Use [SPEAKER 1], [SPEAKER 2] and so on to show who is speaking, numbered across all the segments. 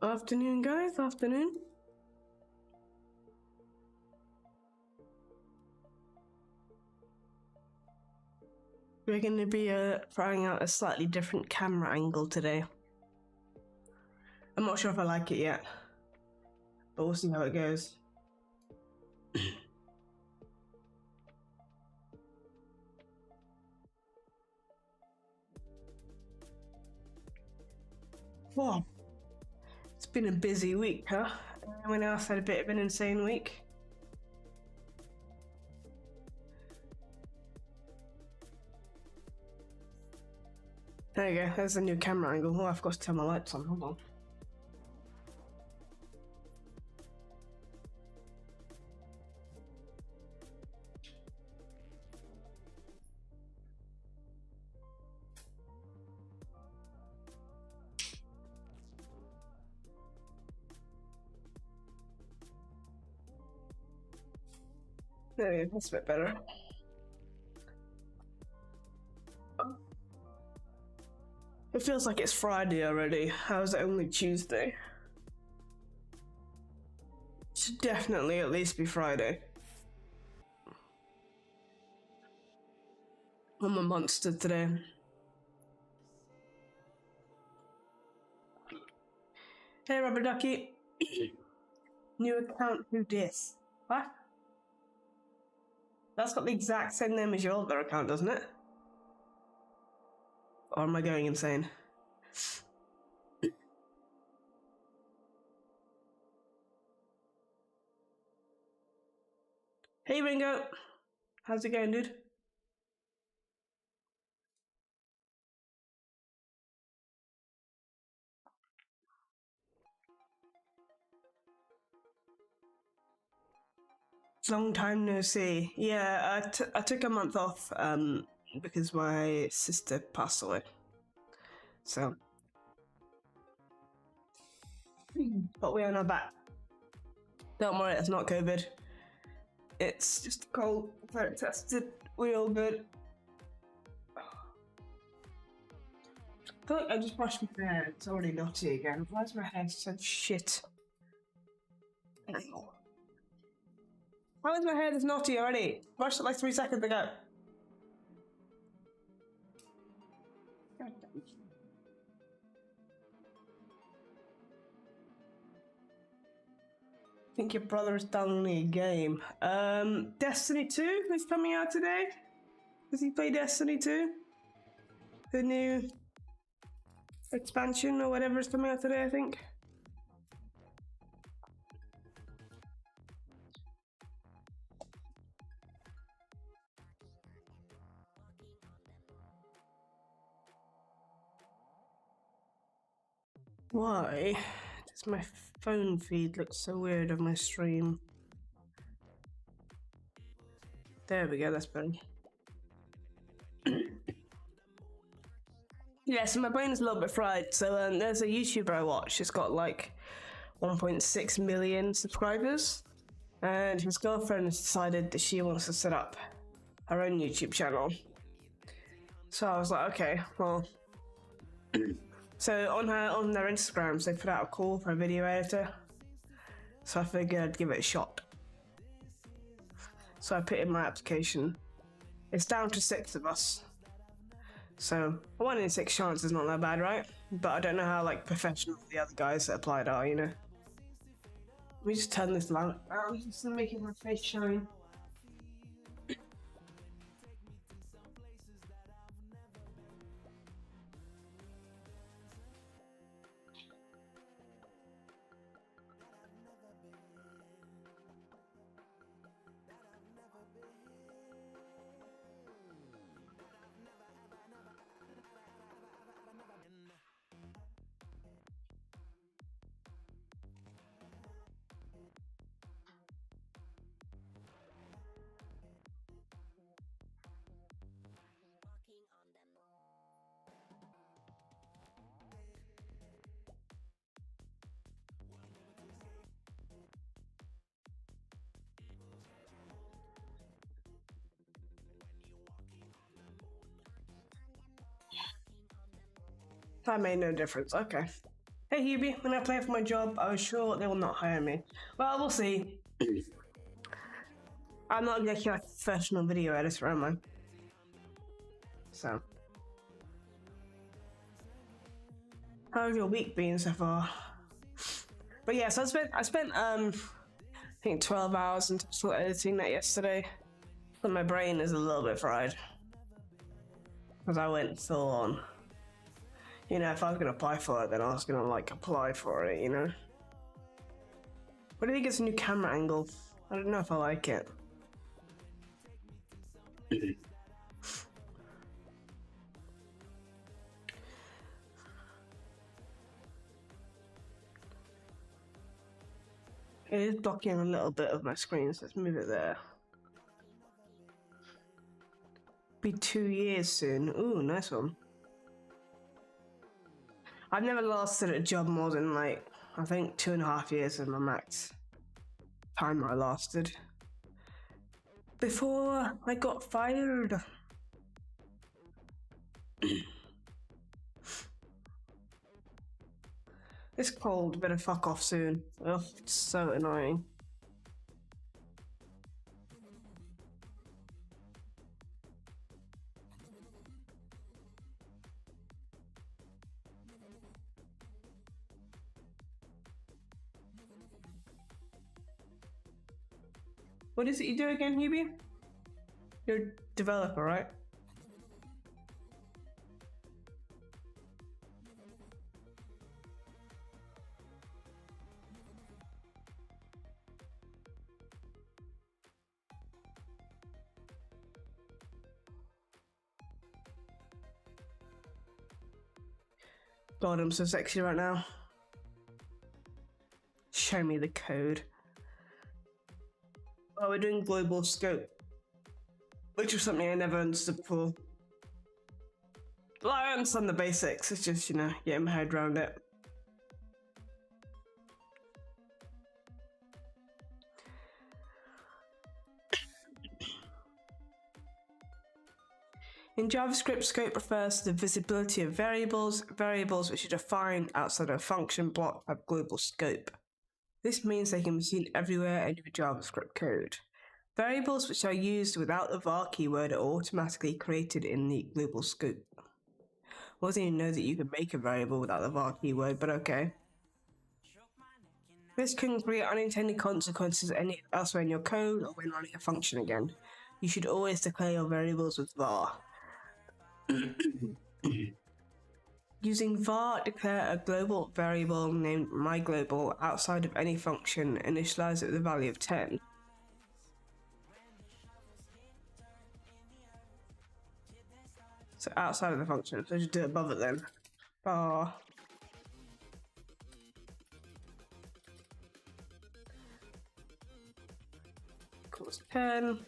[SPEAKER 1] Afternoon, guys. Afternoon. We're going to be trying out a slightly different camera angle today. I'm not sure if I like it yet, but we'll see how it goes. Wow. It's been a busy week, huh? Anyone else had a bit of an insane week? There you go, there's a new camera angle. Oh, I've got to turn my lights on, hold on. There you go, that's a bit better. It feels like it's Friday already. How is it only Tuesday? It should definitely at least be Friday. I'm a monster today. Hey, Rubber Ducky. New account, who dis? What? That's got the exact same name as your older account, doesn't it? Or am I going insane? Hey Ringo, how's it going, dude? Long time no see. Yeah, I took a month off because my sister passed away. So, but we are now back. Don't worry, it's not COVID. It's just a cold. Very tested. We all good. I feel like I just brushed my hair. It's already naughty again. Why is my hair so shit? How is my hair this naughty already? Brushed it like 3 seconds ago. God damn. I think your brother is downloading a game. Destiny 2 is coming out today. Does he play Destiny 2? The new expansion or whatever is coming out today, I think. Why does my phone feed look so weird on my stream? There we go, that's better. Yeah, so my brain is a little bit fried. So there's a YouTuber I watch. It's got like 1.6 million subscribers, and his girlfriend has decided that she wants to set up her own YouTube channel. So I was like, okay, well. So on their Instagrams, they put out a call for a video editor. So I figured I'd give it a shot. So I put in my application. It's down to 6 of us. So 1 in 6 chance is not that bad, right? But I don't know how like professional the other guys that applied are, you know. Let me just turn this lamp around just to make my face shine. That made no difference. Okay. Hey Hubie, when I play for my job, I was sure they will not hire me. Well, we'll see. I'm not exactly like a professional video editor, am I? So. How's your week been so far? But yeah, so I spent I think 12 hours in total editing that yesterday. But my brain is a little bit fried. Because I went full on. You know, if I was gonna apply for it, then I was gonna like apply for it, you know? What do you think it's a new camera angle? I don't know if I like it. It is blocking a little bit of my screen, so let's move it there. Be 2 years soon. Ooh, nice one. I've never lasted at a job more than like, I think 2.5 years is my max time I lasted. Before I got fired. This cold better fuck off soon. Ugh, it's so annoying. What is it you do again, Hubie? You're a developer, right? God, I'm so sexy right now. Show me the code. Oh, we're doing global scope, which was something I never understood before. Well, I understand the basics, it's just, you know, getting my head around it. In JavaScript, scope refers to the visibility of variables. Variables which are defined outside of a function block have global scope. This means they can be seen everywhere in your JavaScript code. Variables which are used without the var keyword are automatically created in the global scope. I wasn't even know that you could make a variable without the var keyword, but okay. This can create unintended consequences elsewhere in your code or when running a function again. You should always declare your variables with var. Using var, declare a global variable named myGlobal outside of any function, initialize it with a value of 10. So outside of the function, so just do it above it then. Var equals 10.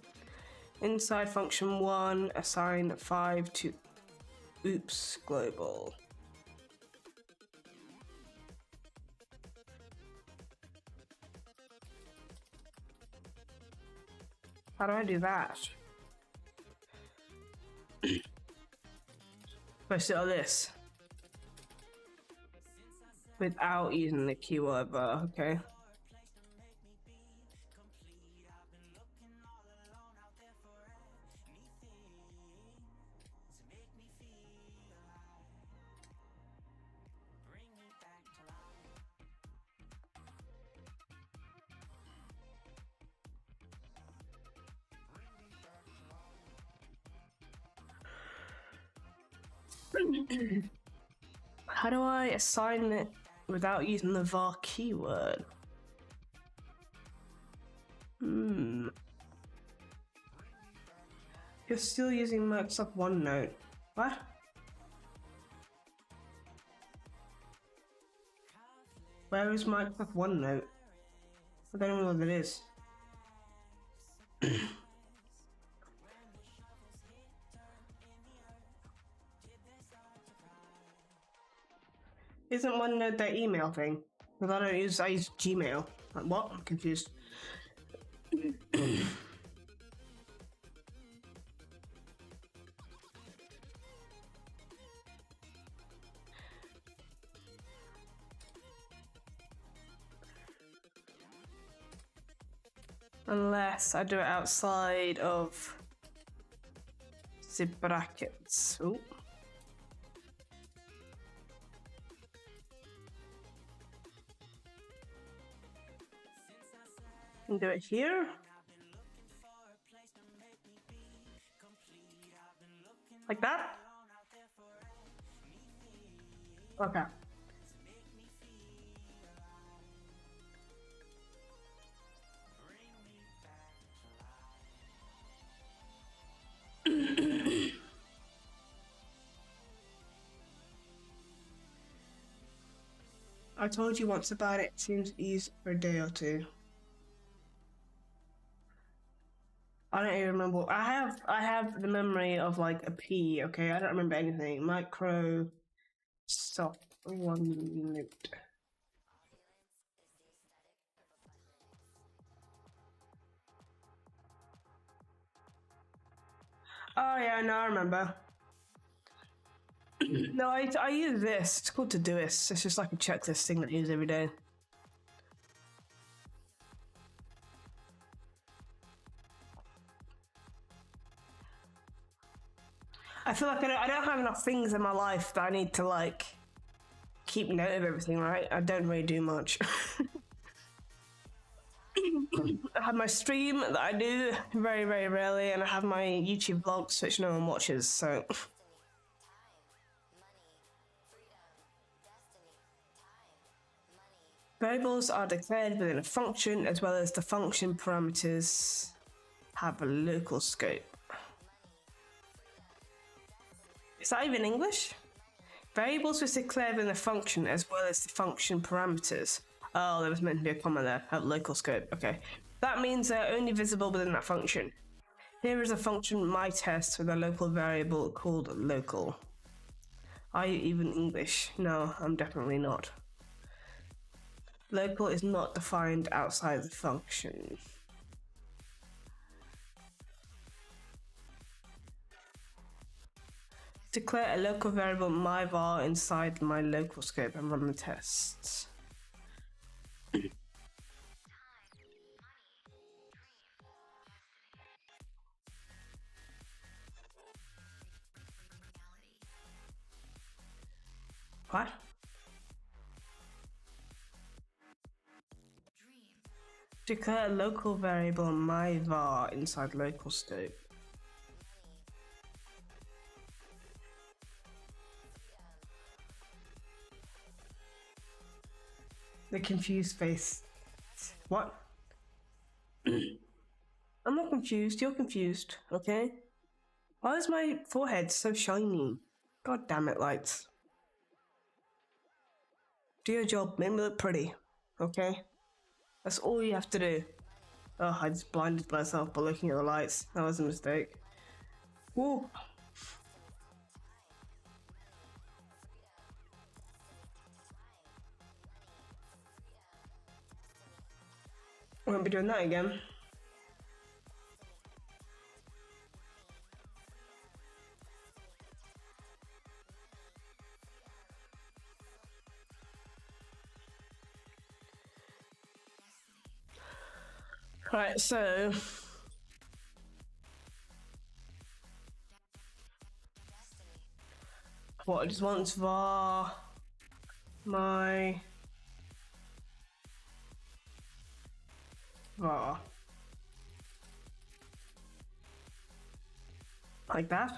[SPEAKER 1] Inside function 1, assign 5 to oops global. How do I do that? First do all this without using the keyword var, okay. How do I assign it without using the var keyword? You're still using Microsoft OneNote. What? Where is Microsoft OneNote? I don't know what it is. Isn't OneNote that email thing? Because I use Gmail. Like what? I'm confused. Unless I do it outside of the brackets. Ooh. Can do it here. Like that? Okay. I told you once about it. Seems easy for a day or two. I don't even remember. I have the memory of like a P. Okay, I don't remember anything. Microsoft OneNote. Oh yeah, no, I remember. No, I use this. It's called Todoist. It's just like a checklist thing that I use every day. I feel like I don't have enough things in my life that I need to like keep note of everything, right? I don't really do much. I have my stream that I do very, very rarely, and I have my YouTube vlogs which no one watches, so. Variables are declared within a function as well as the function parameters have a local scope. Is that even English? Variables was declared within a function as well as the function parameters. Oh, there was meant to be a comma there. Have local scope. Okay. That means they're only visible within that function. Here is a function my test with a local variable called local. Are you even English? No, I'm definitely not. Local is not defined outside the function. Declare a local variable my var inside my local scope and run the tests. What? Declare a local variable my var inside local scope. The confused face. What? I'm not confused, you're confused, okay? Why is my forehead so shiny? God damn it, lights. Do your job, make me look pretty, okay? That's all you have to do. Oh, I just blinded myself by looking at the lights. That was a mistake. Whoa. I won't be doing that again. Right, so what I just want var my var. Like that.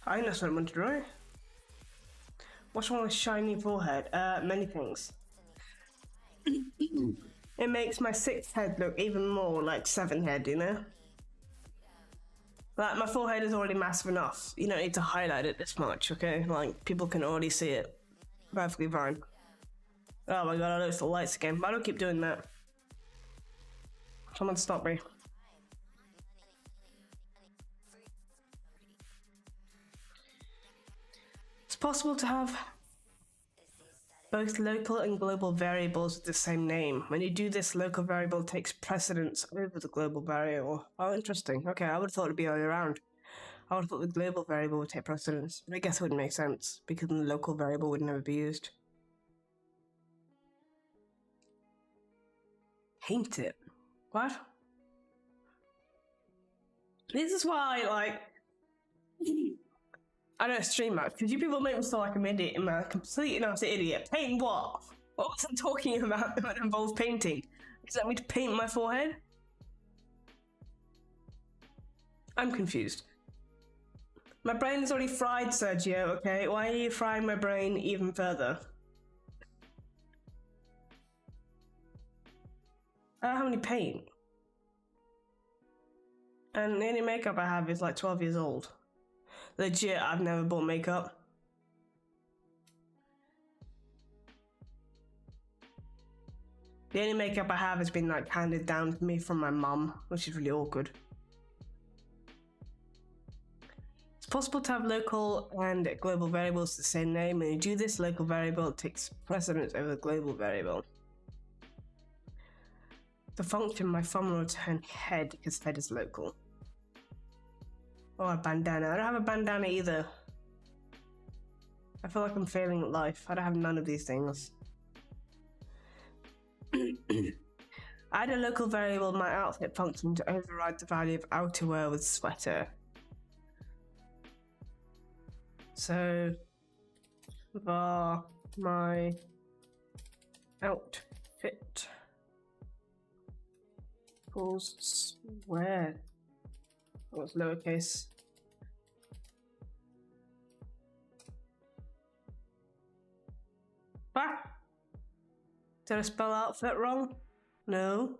[SPEAKER 1] I think that's what I wanted to do. What's wrong with shiny forehead? Many things. It makes my 6th head look even more like 7 head, you know? Like, my forehead is already massive enough. You don't need to highlight it this much, okay? Like, people can already see it. Perfectly fine. Oh my god, I noticed the lights again. Why do I keep doing that? Someone stop me. It's possible to have both local and global variables with the same name. When you do this, local variable takes precedence over the global variable. Oh, interesting. Okay, I would have thought it'd be all around. I would have thought the global variable would take precedence. But I guess it wouldn't make sense, because the local variable would never be used. Paint it. What? This is why, like, I don't stream much, because you people make me feel like I'm an idiot. I'm a complete and utter idiot. Paint what? What was I talking about that involves painting? Does that mean to paint my forehead? I'm confused. My brain is already fried, Sergio, okay? Why are you frying my brain even further? I don't have any paint. And the only makeup I have is like 12 years old. Legit, I've never bought makeup. The only makeup I have has been like handed down to me from my mum, which is really awkward. It's possible to have local and global variables the same name. When you do this, local variable takes precedence over the global variable. The function my thumb will return head because head is local. Oh, a bandana. I don't have a bandana either. I feel like I'm failing at life. I don't have none of these things. Add a local variable my outfit function to override the value of outerwear with sweater. So, var my outfit equals swear. Oh, it's lowercase. Ah! Did I spell outfit wrong? No.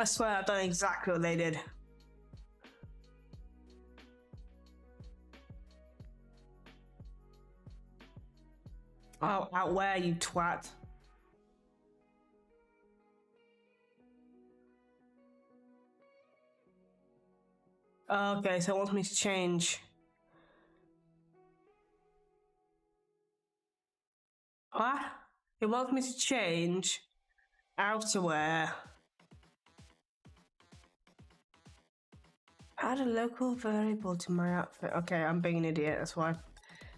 [SPEAKER 1] I swear I've done exactly what they did. Oh, out where, you twat. Okay, so it wants me to change. What? It wants me to change outerwear. Add a local variable to my outfit. Okay, I'm being an idiot, that's why.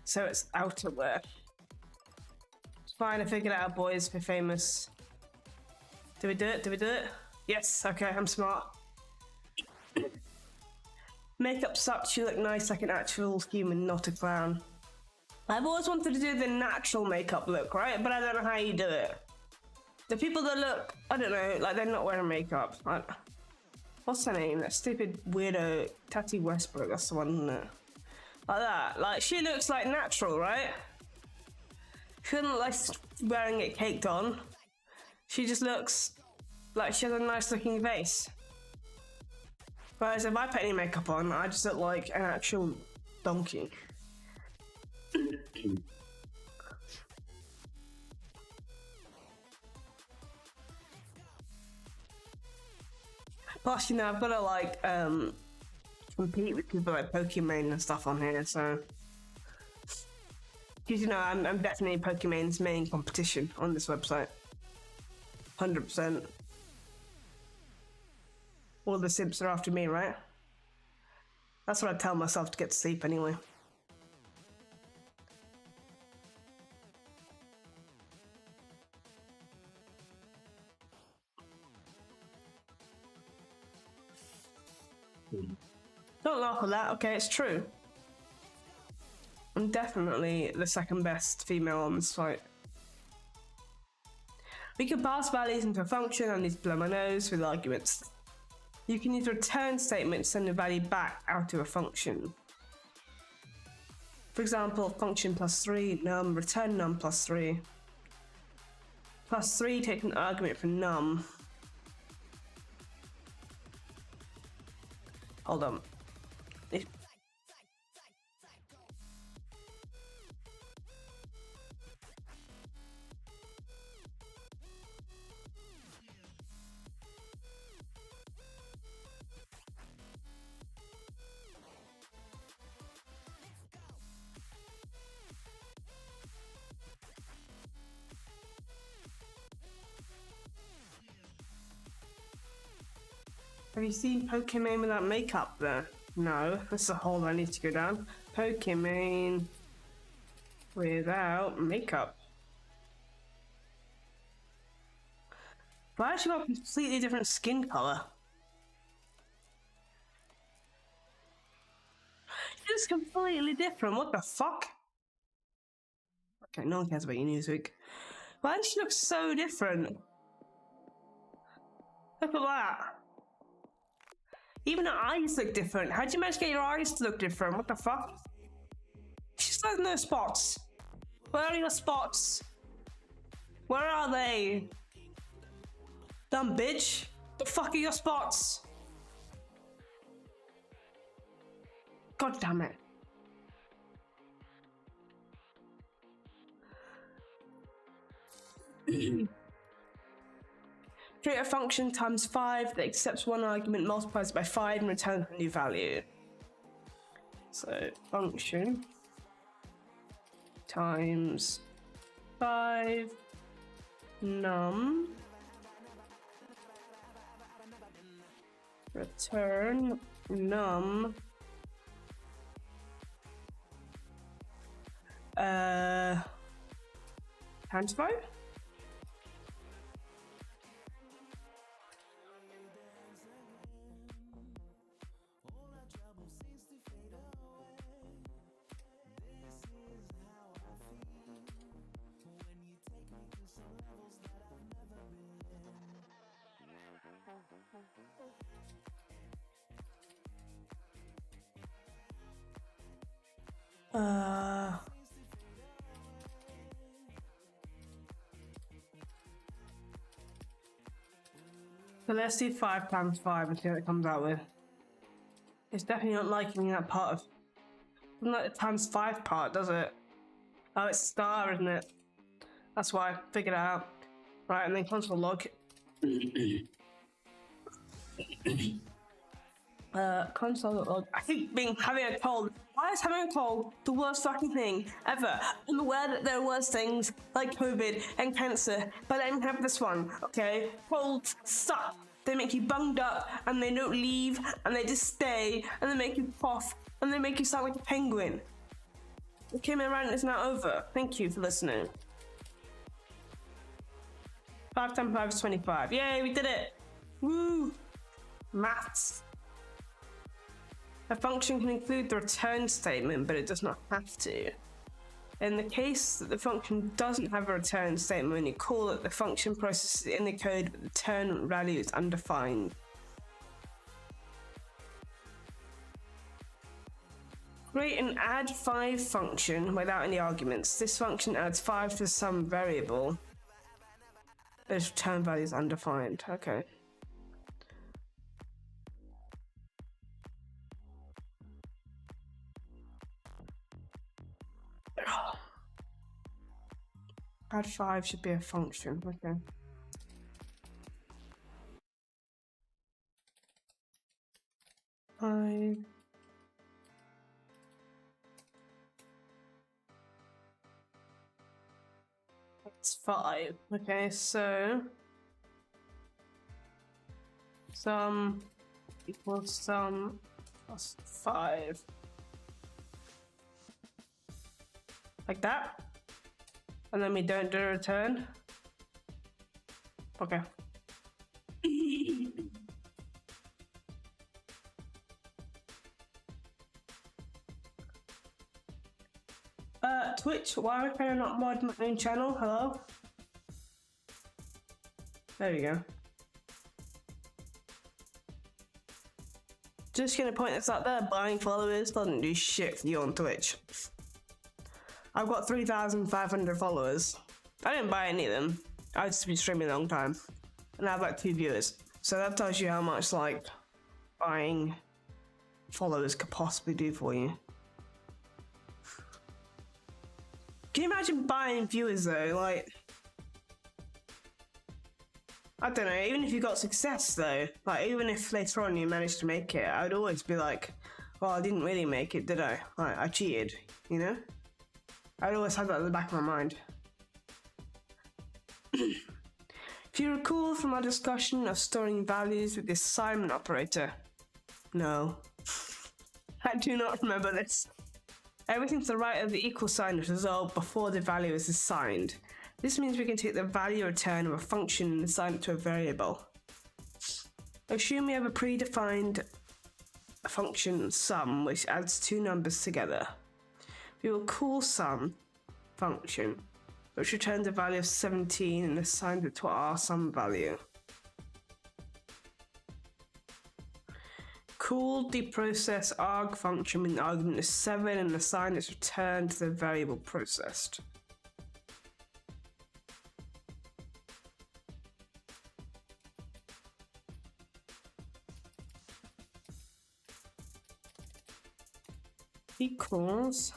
[SPEAKER 1] So it's outerwear. It's fine, I figured it out, boys. We're famous. Do we do it? Do we do it? Yes, okay, I'm smart. Makeup sucks, you look nice like an actual human, not a clown. I've always wanted to do the natural makeup look, right? But I don't know how you do it. The people that look, I don't know, like they're not wearing makeup. What's her name? That stupid weirdo, Tati Westbrook, that's the one, isn't it? Like that. Like, she looks like natural, right? She doesn't look like wearing it caked on. She just looks like she has a nice looking face. Whereas if I put any makeup on, I just look like an actual donkey. Plus, you know, I've got to like compete with people like Pokimane and stuff on here, so because you know I'm definitely Pokimane's main competition on this website. 100%. All the simps are after me, right? That's what I tell myself to get to sleep anyway. Don't laugh at that, okay, it's true. I'm definitely the second best female on this site. We can pass values into a function. I need to blow my nose with arguments. You can use a return statement to send a value back out of a function. For example, function +3, num, return num +3. +3 takes an argument from num. Hold on. Have you seen Pokimane without makeup there? No, that's a hole I need to go down. Pokimane without makeup. But I actually got a completely different skin color. It's completely different, what the fuck? Okay, no one cares about your newsweek. Why does she look so different? Look at that. Even her eyes look different. How'd you manage to get your eyes to look different? What the fuck? She just has no spots. Where are your spots? Where are they? Dumb bitch. The fuck are your spots? God damn it. Create a function times 5 that accepts one argument, multiplies by 5 and returns a new value. So function times 5 num return num times 5. So let's do 5 times 5 and see what it comes out with. It's definitely not liking that part of... Not like the times 5 part, does it? Oh, it's star, isn't it? That's why. Figured it out. Right, and then console log. Console log. I keep having a cold. Why is having a cold the worst fucking thing ever? I'm aware that there are worse things like COVID and cancer, but I don't have this one, okay? Colds suck. They make you bunged up and they don't leave and they just stay and they make you cough and they make you sound like a penguin. Okay, my rant is now over. Thank you for listening. 5 times 5 is 25. Yay, we did it! Woo! Maths. A function can include the return statement, but it does not have to. In the case that the function doesn't have a return statement, when you call it, the function processes in the code, but the return value is undefined. Create an add 5 function without any arguments. This function adds 5 to some variable. Its return value is undefined. Okay. Add 5 should be a function. Okay. It's 5. Okay, so sum equals sum plus 5. Like that. And then we don't do a return. Okay. Twitch, why can I not mod my own channel? Hello? There you go. Just gonna point this out there, buying followers doesn't do shit for you on Twitch. I've got 3,500 followers. I didn't buy any of them. I've just been streaming a long time. And I have like 2 viewers. So that tells you how much like buying followers could possibly do for you. Can you imagine buying viewers though? Like, I don't know, even if you got success though, like even if later on you managed to make it, I would always be like, well, I didn't really make it, did I? Like, I cheated, you know? I'd always have that in the back of my mind. If you recall from our discussion of storing values with the assignment operator. No. I do not remember this. Everything to the right of the equal sign is resolved before the value is assigned. This means we can take the value return of a function and assign it to a variable. Assume we have a predefined function sum which adds 2 numbers together. We will call sum function, which returns a value of 17 and assigns it to our sum value. Call the process arg function when the argument is 7 and assign its return to the variable processed. Equals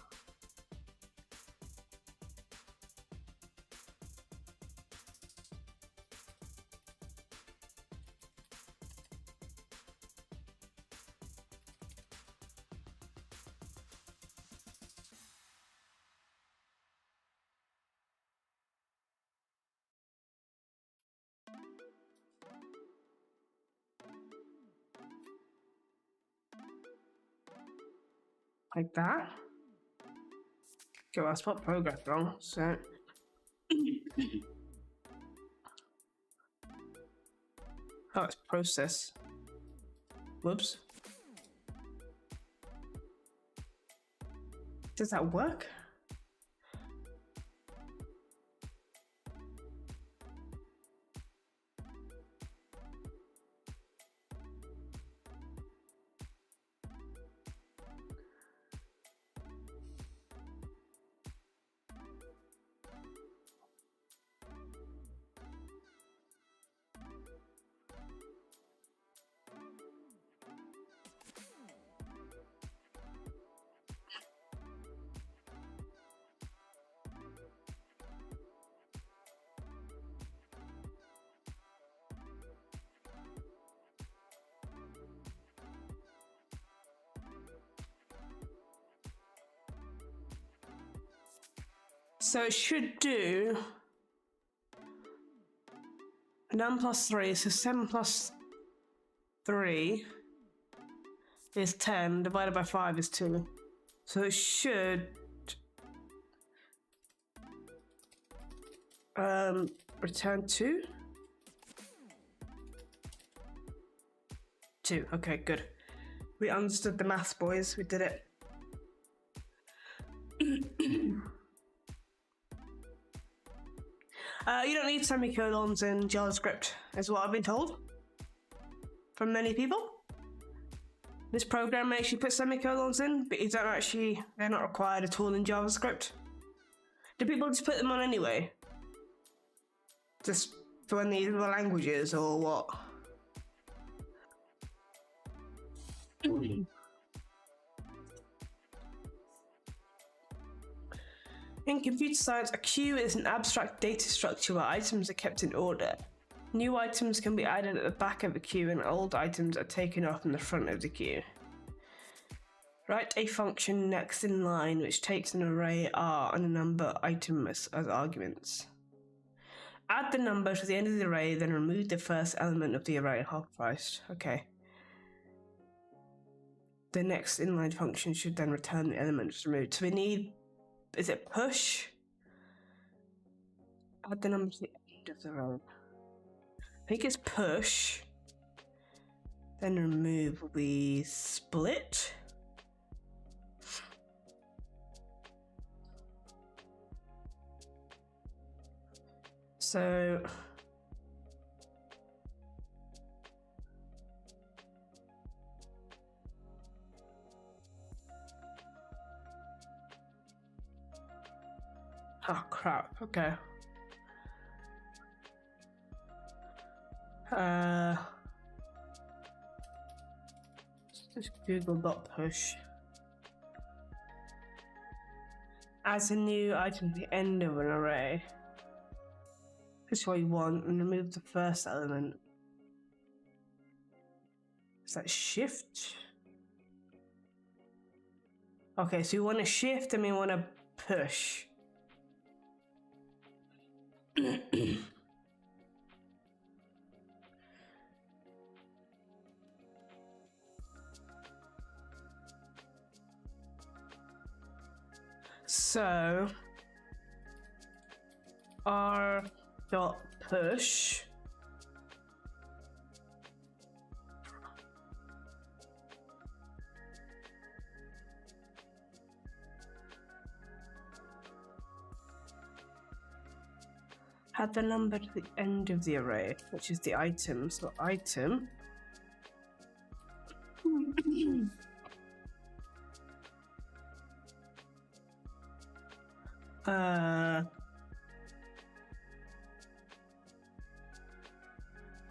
[SPEAKER 1] like that. Okay, I spelled progress wrong, so oh, it's process. Whoops. Does that work? So it should do 9 plus 3, so 7 plus 3 is 10, divided by 5 is 2. So it should return 2? 2, okay, good. We understood the maths, boys, we did it. You don't need semicolons in JavaScript, is what I've been told from many people. This program makes you put semicolons in, but they're not required at all in JavaScript. Do people just put them on anyway? Just for when these other languages, or what? In computer science, a queue is an abstract data structure where items are kept in order. New items can be added at the back of the queue and old items are taken off in the front of the queue. Write a function next in line which takes an array R and a number item as arguments. Add the number to the end of the array, then remove the first element of the array. Half price. Okay. The next inline function should then return the elements removed. So we need, is it push? Add the number to the end of the row. I think it's push. Then remove will be split. So oh crap, okay. Just Google.push. Adds a new item at the end of an array. That's what you want, and remove the first element. Is that shift? Okay, so you want to shift and we want to push. So R dot push add the number to the end of the array, which is the item. So item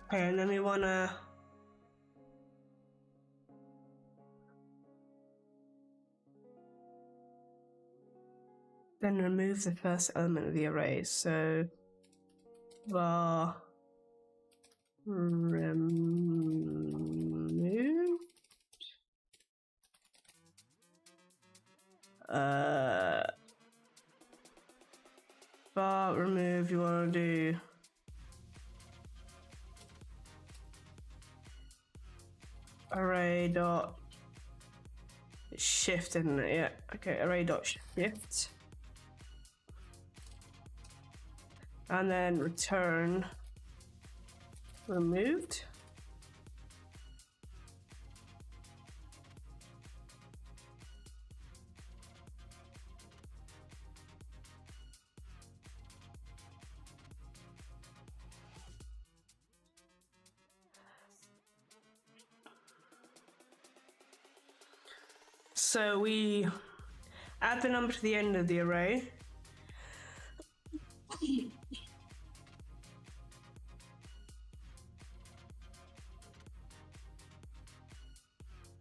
[SPEAKER 1] okay, and then we wanna then remove the first element of the array. So var remove var remove, you want to do array dot shift, isn't it? Yeah, okay, array dot shift, and then return removed. So we add the number to the end of the array.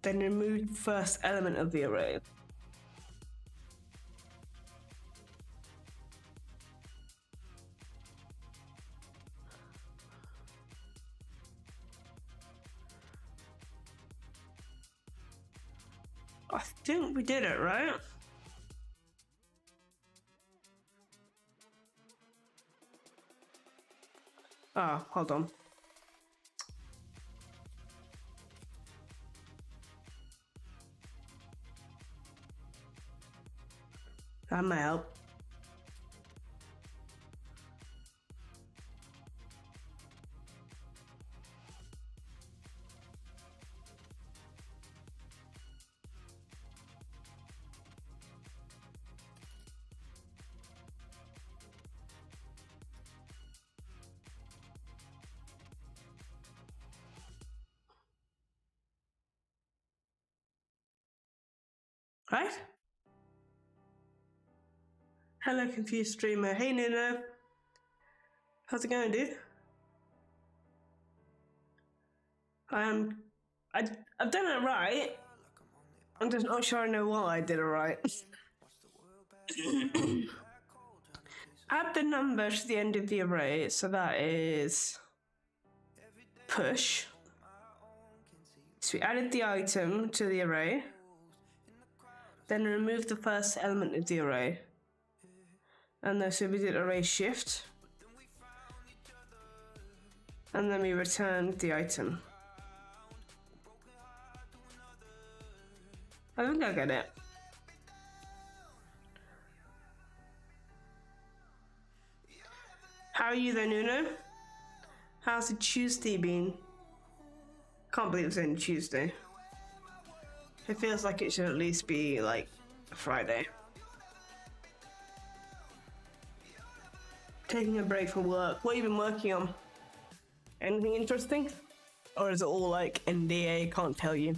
[SPEAKER 1] Then remove the first element of the array. I think we did it, right? Oh, hold on. That might help. Right? Hello, confused streamer. Hey, Nuno. How's it going, dude? I've done it right. I'm just not sure I know why I did it right. Add the number to the end of the array, so that is push. So we added the item to the array, then remove the first element of the array, and then so we did array shift, and then we returned the item. I think I get it. How are you then, Nuno? How's the Tuesday been? Can't believe it's only Tuesday. It feels like it should at least be like a Friday. Taking a break from work. What have you been working on? Anything interesting? Or is it all like NDA, can't tell you?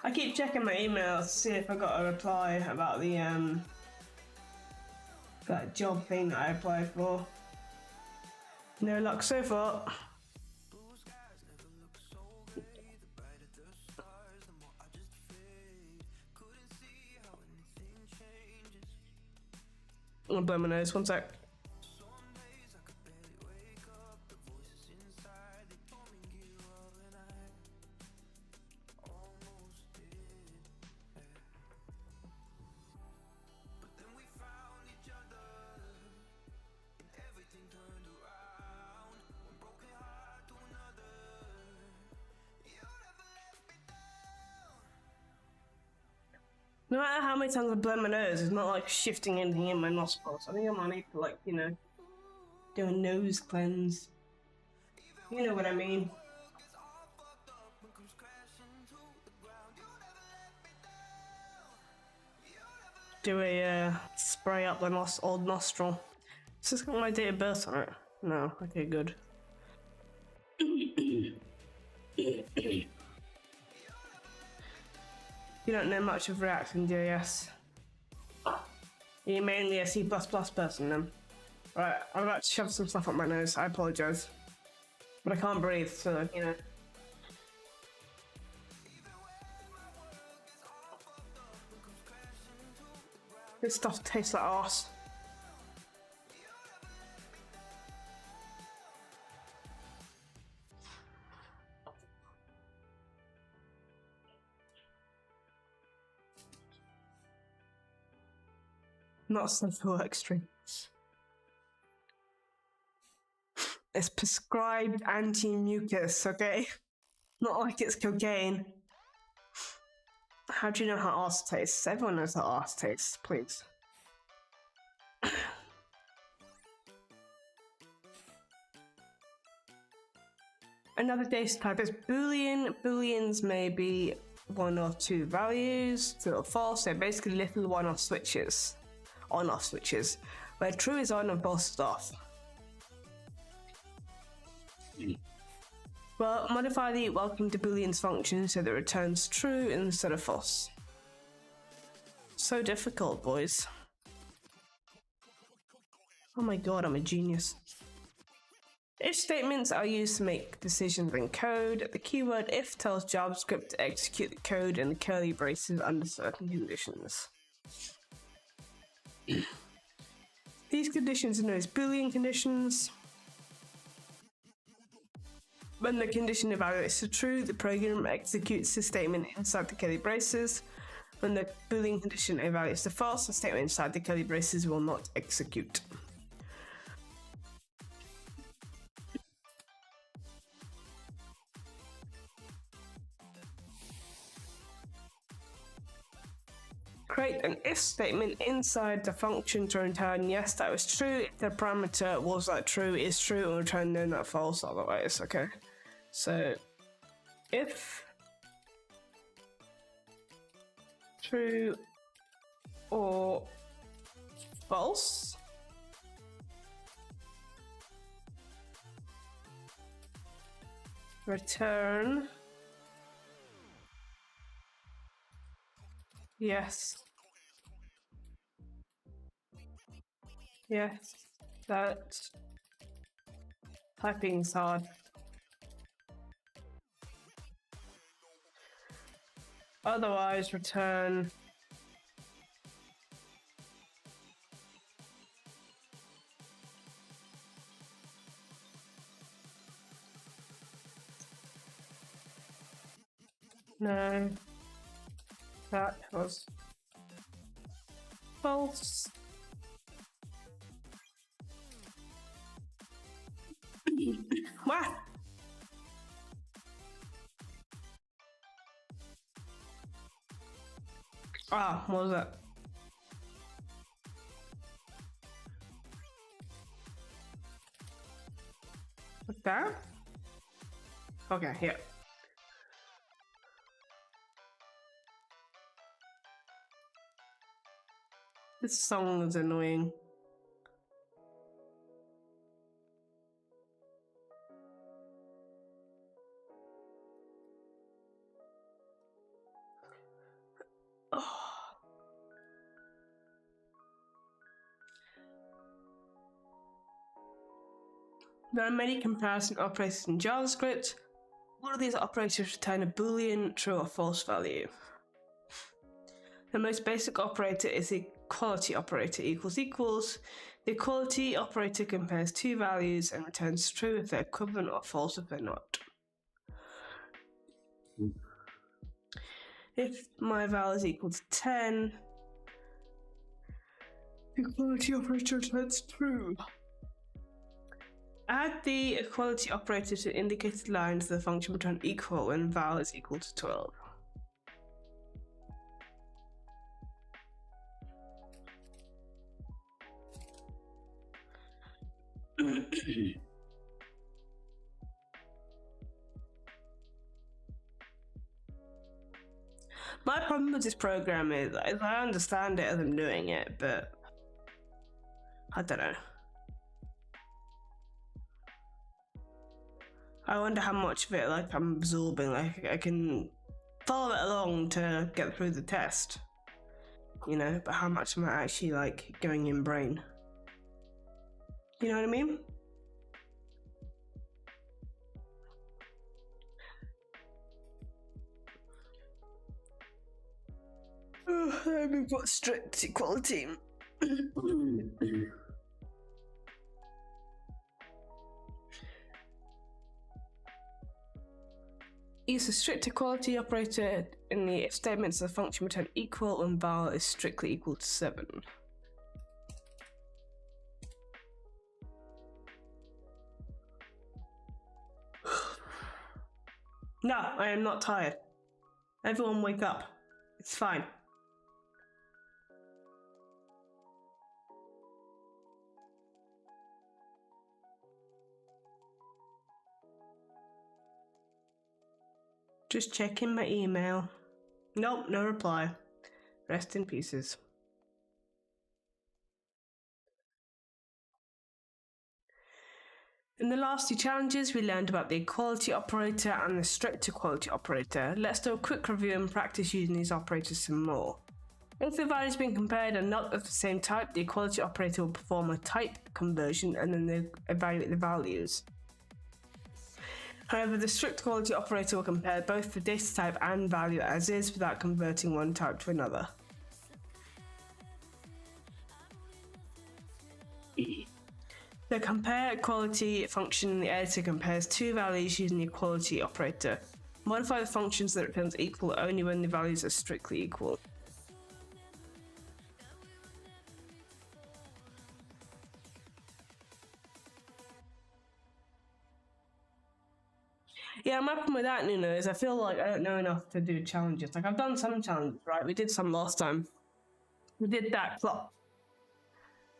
[SPEAKER 1] I keep checking my emails to see if I got a reply about the that job thing that I applied for. No luck so far. I'm gonna blow my nose, one sec. No matter how many times I blow my nose, it's not like shifting anything in my nostrils. I think I might need to, like, you know, do a nose cleanse. You know what I mean. Do a spray up the old nostril. Is this got my date of birth on it? No. Okay, good. You don't know much of React and JS. You're mainly a C++ person then. Right, I'm about to shove some stuff up my nose. I apologise. But I can't breathe, so, you know. This stuff tastes like arse. Not safe for work stream. It's prescribed anti-mucus, okay? Not like it's cocaine. How do you know how arse tastes? Everyone knows how arse tastes, please. Another data type is Boolean. Booleans may be one or two values, true or false. They're basically little one-off switches. On-off switches, where true is on and false is off. Well, modify the welcome to Booleans function so that it returns true instead of false. So difficult, boys. Oh my god, I'm a genius. If statements are used to make decisions in code, the keyword if tells JavaScript to execute the code in the curly braces under certain conditions. These conditions are known as Boolean conditions. When the condition evaluates to true, the program executes the statement inside the curly braces. When the Boolean condition evaluates the false, the statement inside the curly braces will not execute. Create an if statement inside the function to return yes, that was true. If the parameter was that true is true, and return no, not false otherwise. Okay, so if true or false, return yes. Yes, that typing is hard. Otherwise, return no, that was false. What? Ah, what was that? Like that? Okay, yeah. This song is annoying. Oh. There are many comparison operators in JavaScript. All of these operators return a Boolean true or false value. The most basic operator is the equality operator, equals equals. The equality operator compares two values and returns true if they're equivalent or false if they're not. If my val is equal to 10, the equality operator returns true. Add the equality operator to indicated lines of the function return equal when val is equal to 12. My problem with this program is I understand it as I'm doing it, but I don't know. I wonder how much of it I'm absorbing. I can follow it along to get through the test, you know, but how much am I actually going in brain? You know what I mean? We've got strict equality. Use a strict equality operator in the if statements of the function return equal when val is strictly equal to 7. No, I am not tired. Everyone wake up. It's fine. Just checking my email. Nope, no reply. Rest in pieces. In the last two challenges, we learned about the equality operator and the strict equality operator. Let's do a quick review and practice using these operators some more. If the values being compared are not of the same type, the equality operator will perform a type conversion and then they evaluate the values. However, the strict equality operator will compare both the data type and value as is without converting one type to another. The compare equality function in the editor compares two values using the equality operator. Modify the functions that returns equal only when the values are strictly equal. Yeah, my problem with that, Nuno, is I feel like I don't know enough to do challenges. Like, I've done some challenges, right? We did some last time. We did that clock.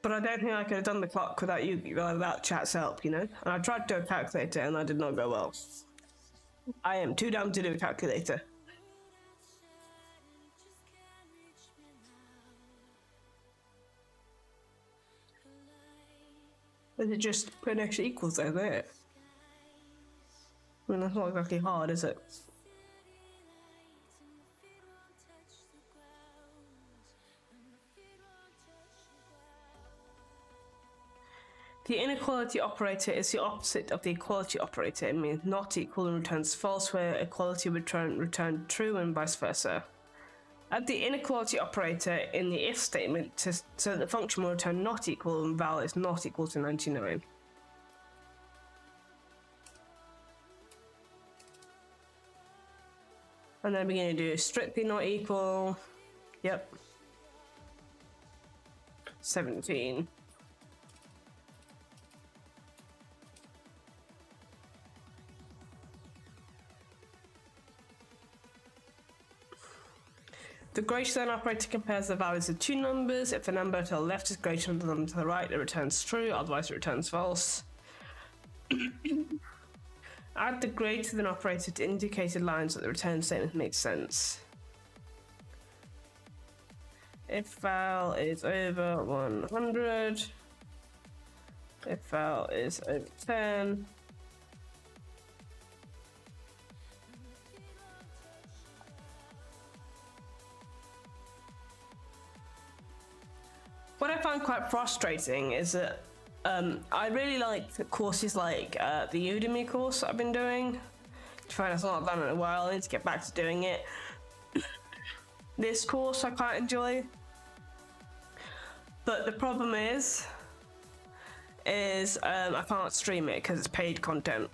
[SPEAKER 1] But I don't think I could have done the clock without you, without chat's help, you know? And I tried to do a calculator and I did not go well. I am too dumb to do a calculator. Is it just put extra equals there, isn't it? I mean, that's not exactly hard, is it? The inequality operator is the opposite of the equality operator. It means not equal and returns false, where equality would return true and vice versa. Add the inequality operator in the if statement so that the function will return not equal and val is not equal to 99. And then we're going to do strictly not equal. Yep. 17. The greater than operator compares the values of two numbers. If the number to the left is greater than the number to the right, it returns true, otherwise it returns false. Add the greater than operator to indicated lines so that the return statement makes sense. If val is over 100, if val is over 10, what I find quite frustrating is that I really like the courses like the Udemy course I've been doing. To find out I've not done it in a while, I need to get back to doing it. This course I quite enjoy. But the problem is I can't stream it because it's paid content.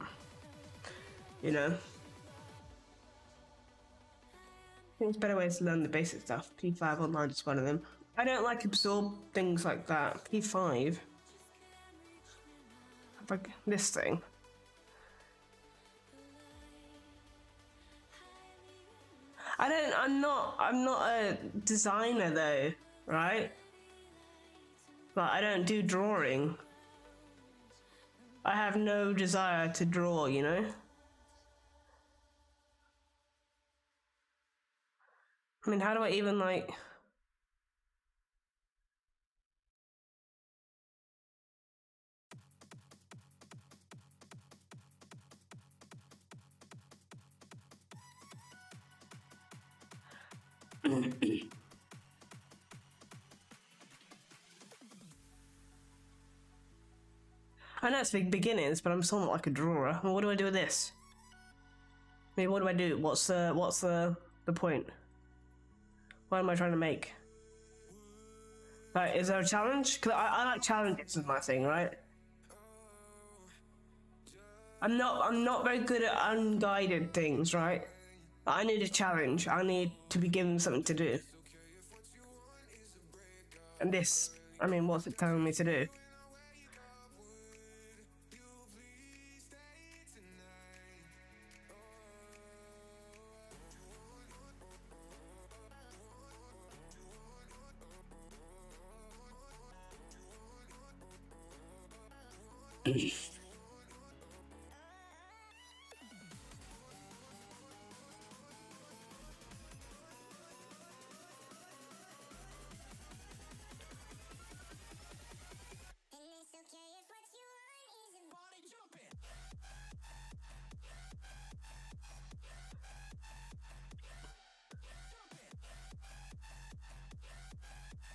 [SPEAKER 1] You know? I think there's better ways to learn the basic stuff. P5 online is one of them. I don't like absorb things like that. P5. Like this thing. I'm not a designer though, right? But I don't do drawing. I have no desire to draw, you know? I mean, how do I even like... I know it's big beginnings, but I'm still not like a drawer. Well, what do I do with this? I mean, what do I do? What's the point? What am I trying to make? Like, is there a challenge? Cause I like challenges is my thing, right? I'm not very good at unguided things, right? I need a challenge. I need to be given something to do. And this, I mean, what's it telling me to do?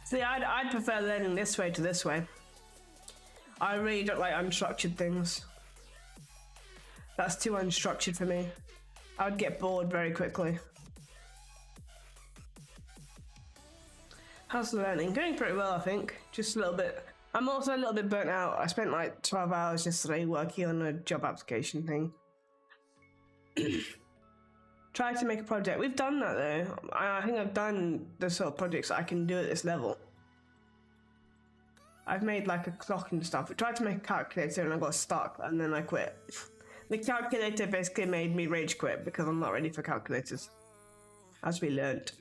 [SPEAKER 1] See, I'd prefer learning this way to this way. I really don't like unstructured things. That's too unstructured for me. I would get bored very quickly. How's the learning? Going pretty well, I think. Just a little bit. I'm also a little bit burnt out. I spent like 12 hours yesterday working on a job application thing. Try to make a project. We've done that though. I think I've done the sort of projects I can do at this level. I've made like a clock and stuff. I tried to make a calculator and I got stuck and then I quit. The calculator basically made me rage quit because I'm not ready for calculators, as we learned.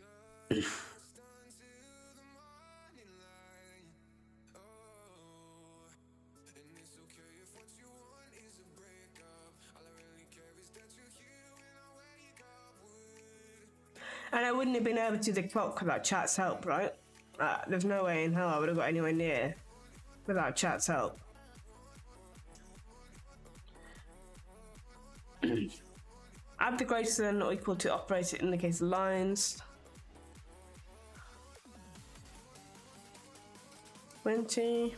[SPEAKER 1] And I wouldn't have been able to do the clock without chat's help, right? There's no way in hell I would have got anywhere near without chat's help. Add the greater than or equal to operator indicates lines. 20.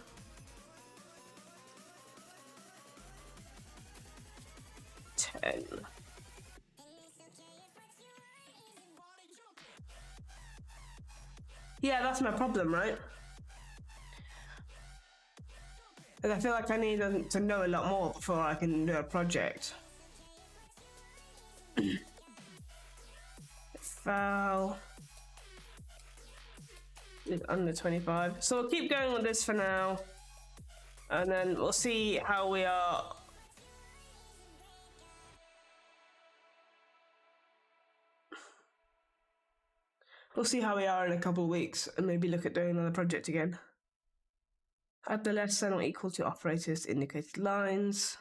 [SPEAKER 1] Yeah, that's my problem, right? And I feel like I need to know a lot more before I can do a project. Foul is under 25. So we'll keep going with this for now. And then we'll see how we are. We'll see how we are in a couple of weeks and maybe look at doing another project again. Add the less than or equal to operators to indicated lines.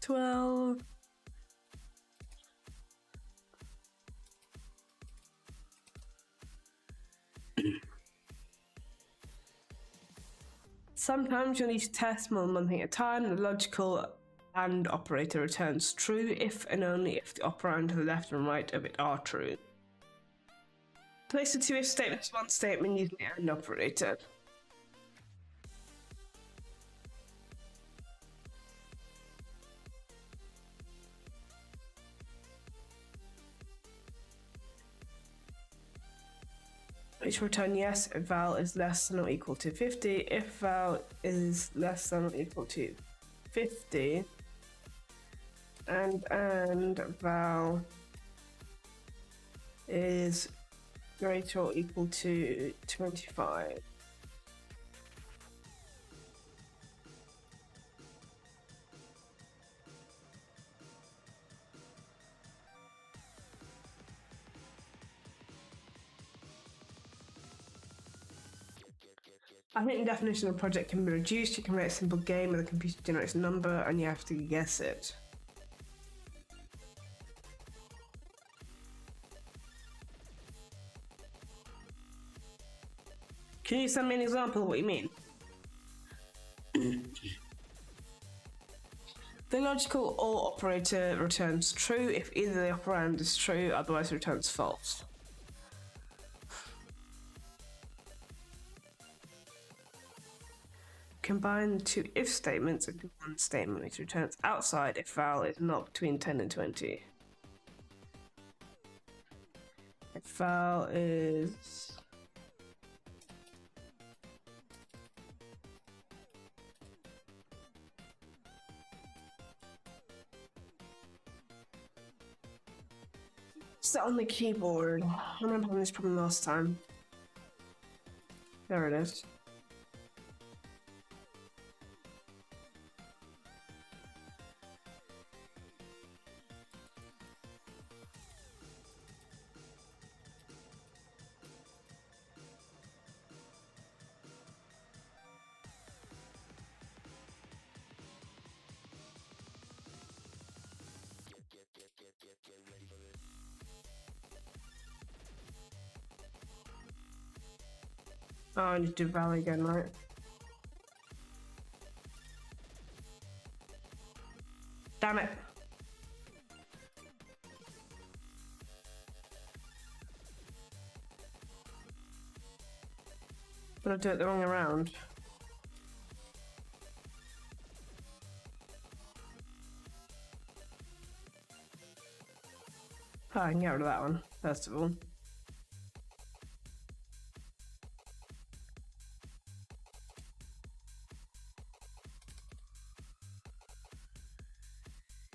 [SPEAKER 1] 12. Sometimes you'll need to test more than one thing at a time. The logical AND operator returns true if and only if the operand to the left and right of it are true. Place the two if statements in one statement using the AND operator. Which return yes if val is less than or equal to 50. If val is less than or equal to 50 and val is greater or equal to 25. I think the definition of a project can be reduced. You can write a simple game where the computer generates a number and you have to guess it. Can you send me an example of what you mean? The logical OR operator returns true if either the operand is true, otherwise it returns false. Combine the two if statements into one statement which returns outside if val is not between 10 and 20. If val is set on the keyboard. I remember having this problem last time. There it is. Oh, I need to do val again, right? Damn it. But I do it the wrong way around. Oh, I can get rid of that one, first of all.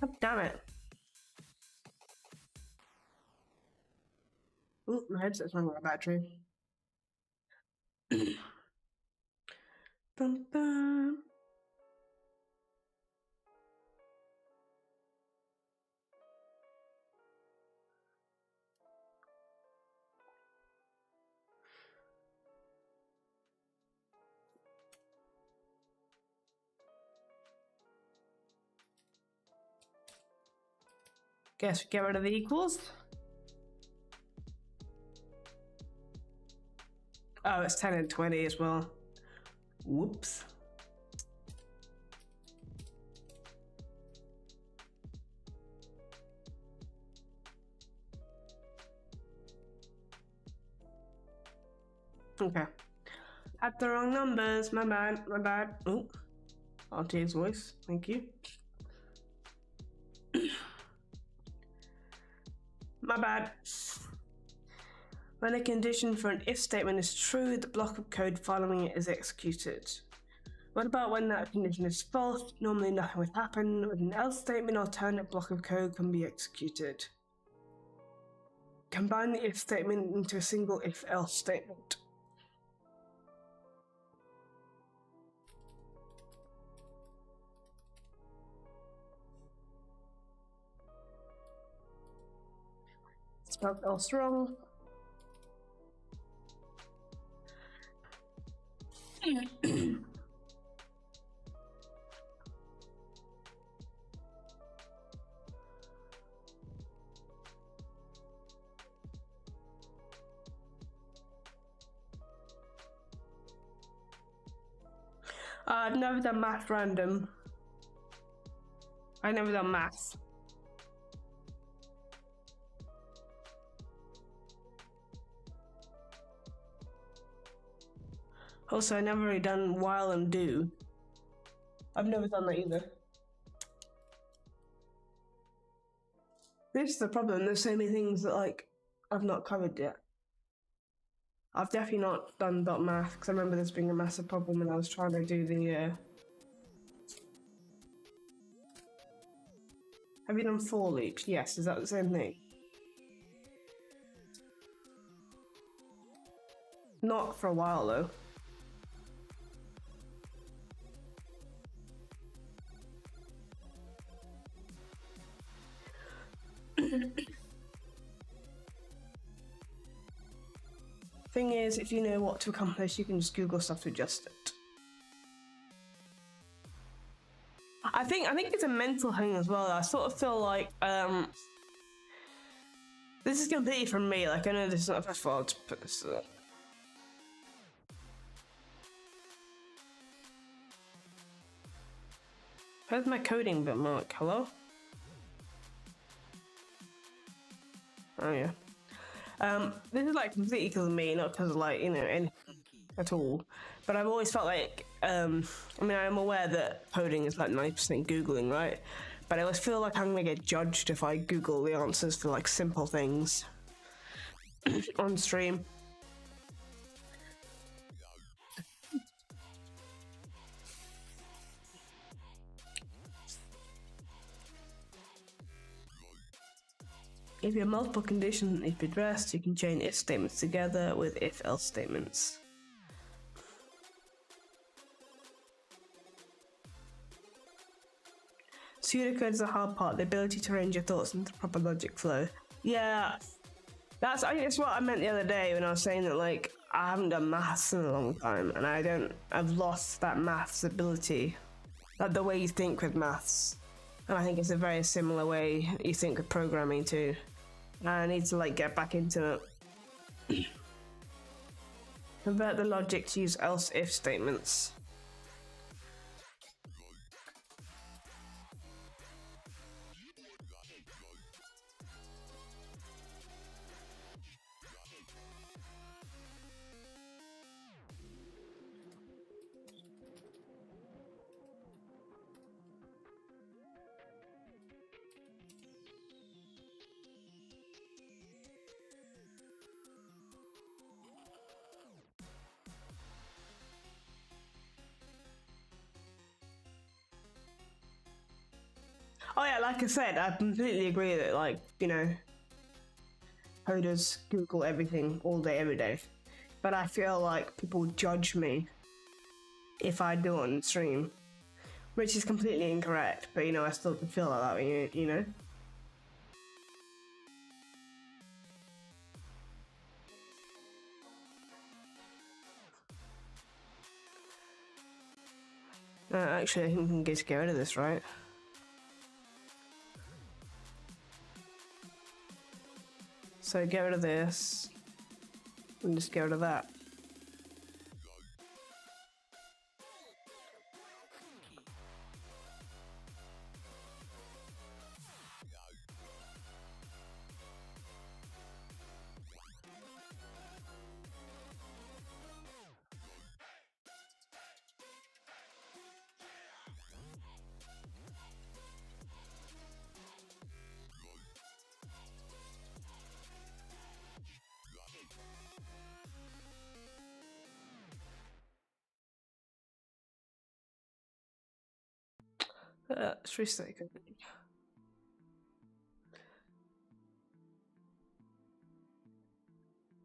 [SPEAKER 1] Oh, damn it. Ooh, my headset's running out of battery. Dun, dun. Guess we get rid of the equals. Oh, it's 10 and 20 as well. Whoops. Okay. Had the wrong numbers. My bad. My bad. Oh. Auntie's voice. Thank you. My bad. When a condition for an if statement is true, the block of code following it is executed. What about when that condition is false? Normally nothing would happen. With an else statement, alternate block of code can be executed. Combine the if statement into a single if-else statement. Spelled else wrong. I've never done math random. I've never done math. Also, I've never really done while and do. I've never done that either. This is the problem. There's so many things that like I've not covered yet. I've definitely not done .math because I remember this being a massive problem when I was trying to do the. Have you done for loops? Yes. Is that the same thing? Not for a while though. Thing is, if you know what to accomplish, you can just Google stuff to adjust it. I think it's a mental thing as well. I sort of feel like this is completely from me. Like I know this is not first of all. I'll just put this. Where's my coding bit, Mark? Hello? Oh yeah. This is like completely because of me, not because of like, you know, anything at all. But I've always felt like, I mean, I'm aware that coding is like 90% Googling, right? But I always feel like I'm gonna get judged if I Google the answers for like simple things on stream. If you have multiple conditions that need to be addressed, you can chain if statements together with if-else statements. Pseudocode is the hard part, the ability to arrange your thoughts into proper logic flow. Yeah, I guess what I meant the other day when I was saying that like I haven't done maths in a long time and I've lost that maths ability, like the way you think with maths. And I think it's a very similar way you think with programming too. I need to like get back into it. Convert the logic to use else-if statements. Oh yeah, like I said, I completely agree that like, you know, coders Google everything all day, every day. But I feel like people judge me if I do it on stream, which is completely incorrect. But I still can feel like that when you know. Actually, I think we can just get rid of this, right? So get rid of this, and just get rid of that. Let's restart.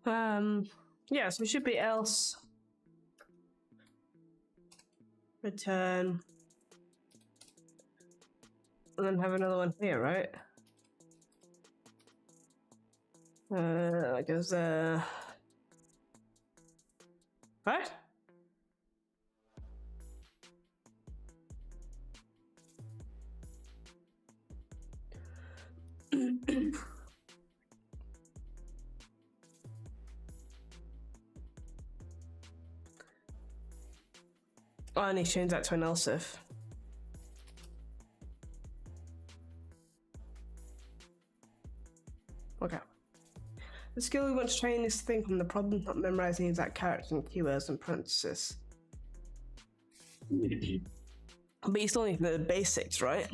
[SPEAKER 1] Yeah, so it should be else. Return. And then have another one here, right? I guess, what? Oh, I need to change that to an else if. Okay. The skill we want to train is to think on the problem, not memorizing exact characters and keywords and parentheses. But you still need the basics, right?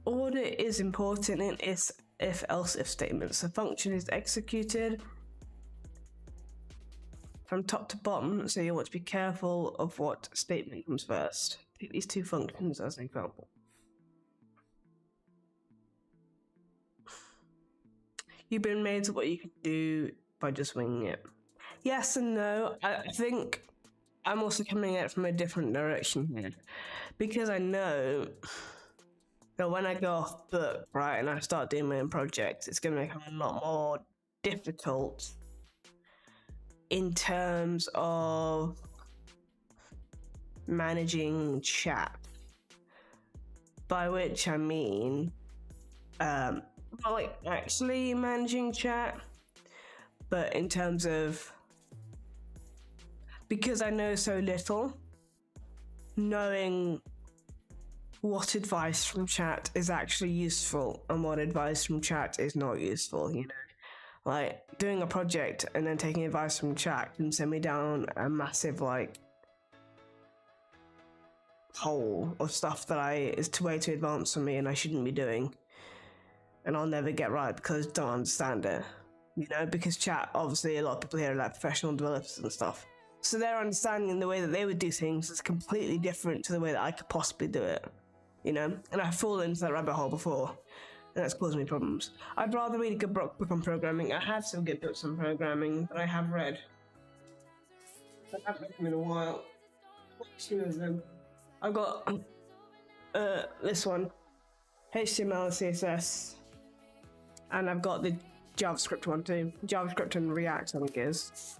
[SPEAKER 1] Order is important in if-else-if statements. The function is executed from top to bottom, so you want to be careful of what statement comes first. Take these two functions as an example. You've been made to what you can do by just winging it. Yes and no. I think I'm also coming at it from a different direction here, because I know that when I go off book, right, and I start doing my own projects, it's going to become a lot more difficult in terms of managing chat. By which I mean, not like actually managing chat, but in terms of, because I know so little, knowing what advice from chat is actually useful and what advice from chat is not useful, like doing a project and then taking advice from chat can send me down a massive hole of stuff that is way too advanced for me and I shouldn't be doing, and I'll never get right because I don't understand it, because chat, obviously a lot of people here are like professional developers and stuff, so their understanding and the way that they would do things is completely different to the way that I could possibly do it, and I've fallen into that rabbit hole before, and that's caused me problems. I'd rather read a good book on programming. I have some good books on programming that I have read. I haven't read them in a while. Two of them. I've got this one, HTML and CSS, and I've got the JavaScript one too. JavaScript and React, I think it is.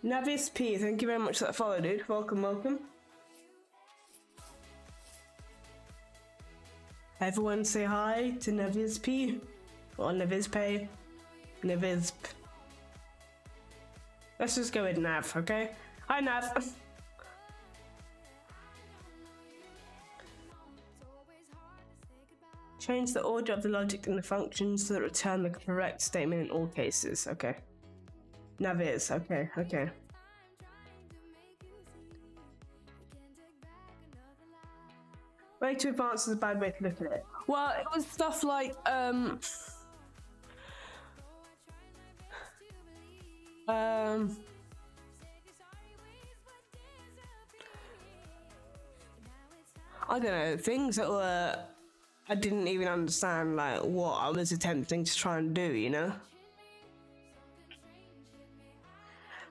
[SPEAKER 1] Navis P, thank you very much for that follow, dude. Welcome. Everyone say hi to Navis P, or Navis Pay, Navis. Let's just go with Nav, okay? Hi, Nav. Change the order of the logic in the function so that it return the correct statement in all cases. Okay. Nav is. Okay. Way too advanced is a bad way to look at it. Well, it was stuff like I don't know, things that were, I didn't even understand, like, what I was attempting to try and do, you know?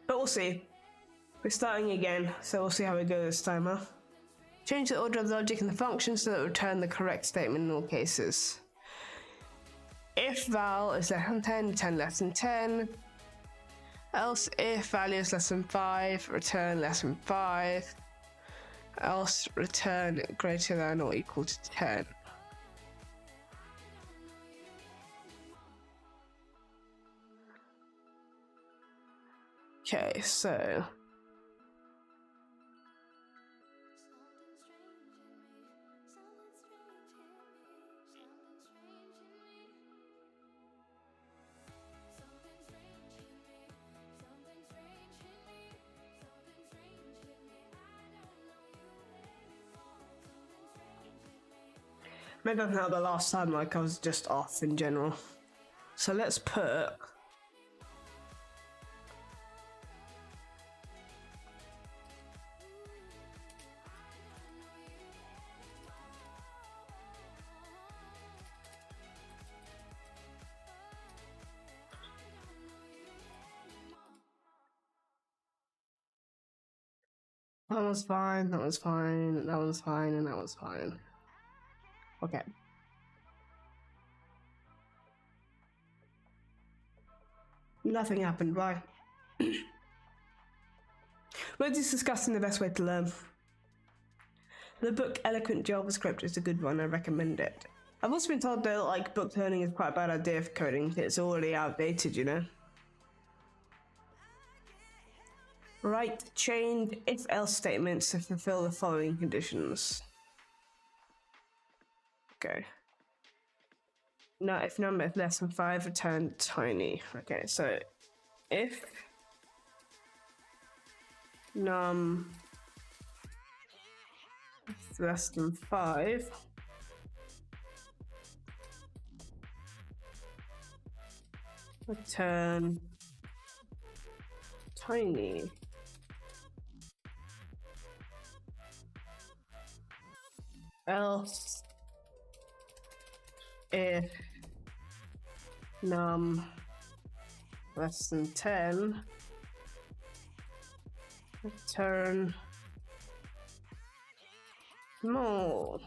[SPEAKER 1] But we'll see. We're starting again, so we'll see how we go this time, huh? Change the order of the logic in the function so that it will return the correct statement in all cases. If val is less than 10, return less than 10. Else if value is less than 5, return less than 5. Else return greater than or equal to 10. Okay, so maybe I'm not the last time, like I was just off in general. So let's put that was fine, that was fine, that was fine, and that was fine. Okay. Nothing happened, right? We're just discussing the best way to learn. The book Eloquent JavaScript is a good one, I recommend it. I've also been told that like book learning is quite a bad idea for coding, it's already outdated, you know? Write chained if-else statements to fulfill the following conditions. Okay. Now, if number is less than 5, return tiny. Okay, so if num is less than 5, return tiny. Else if num less than 10, return small.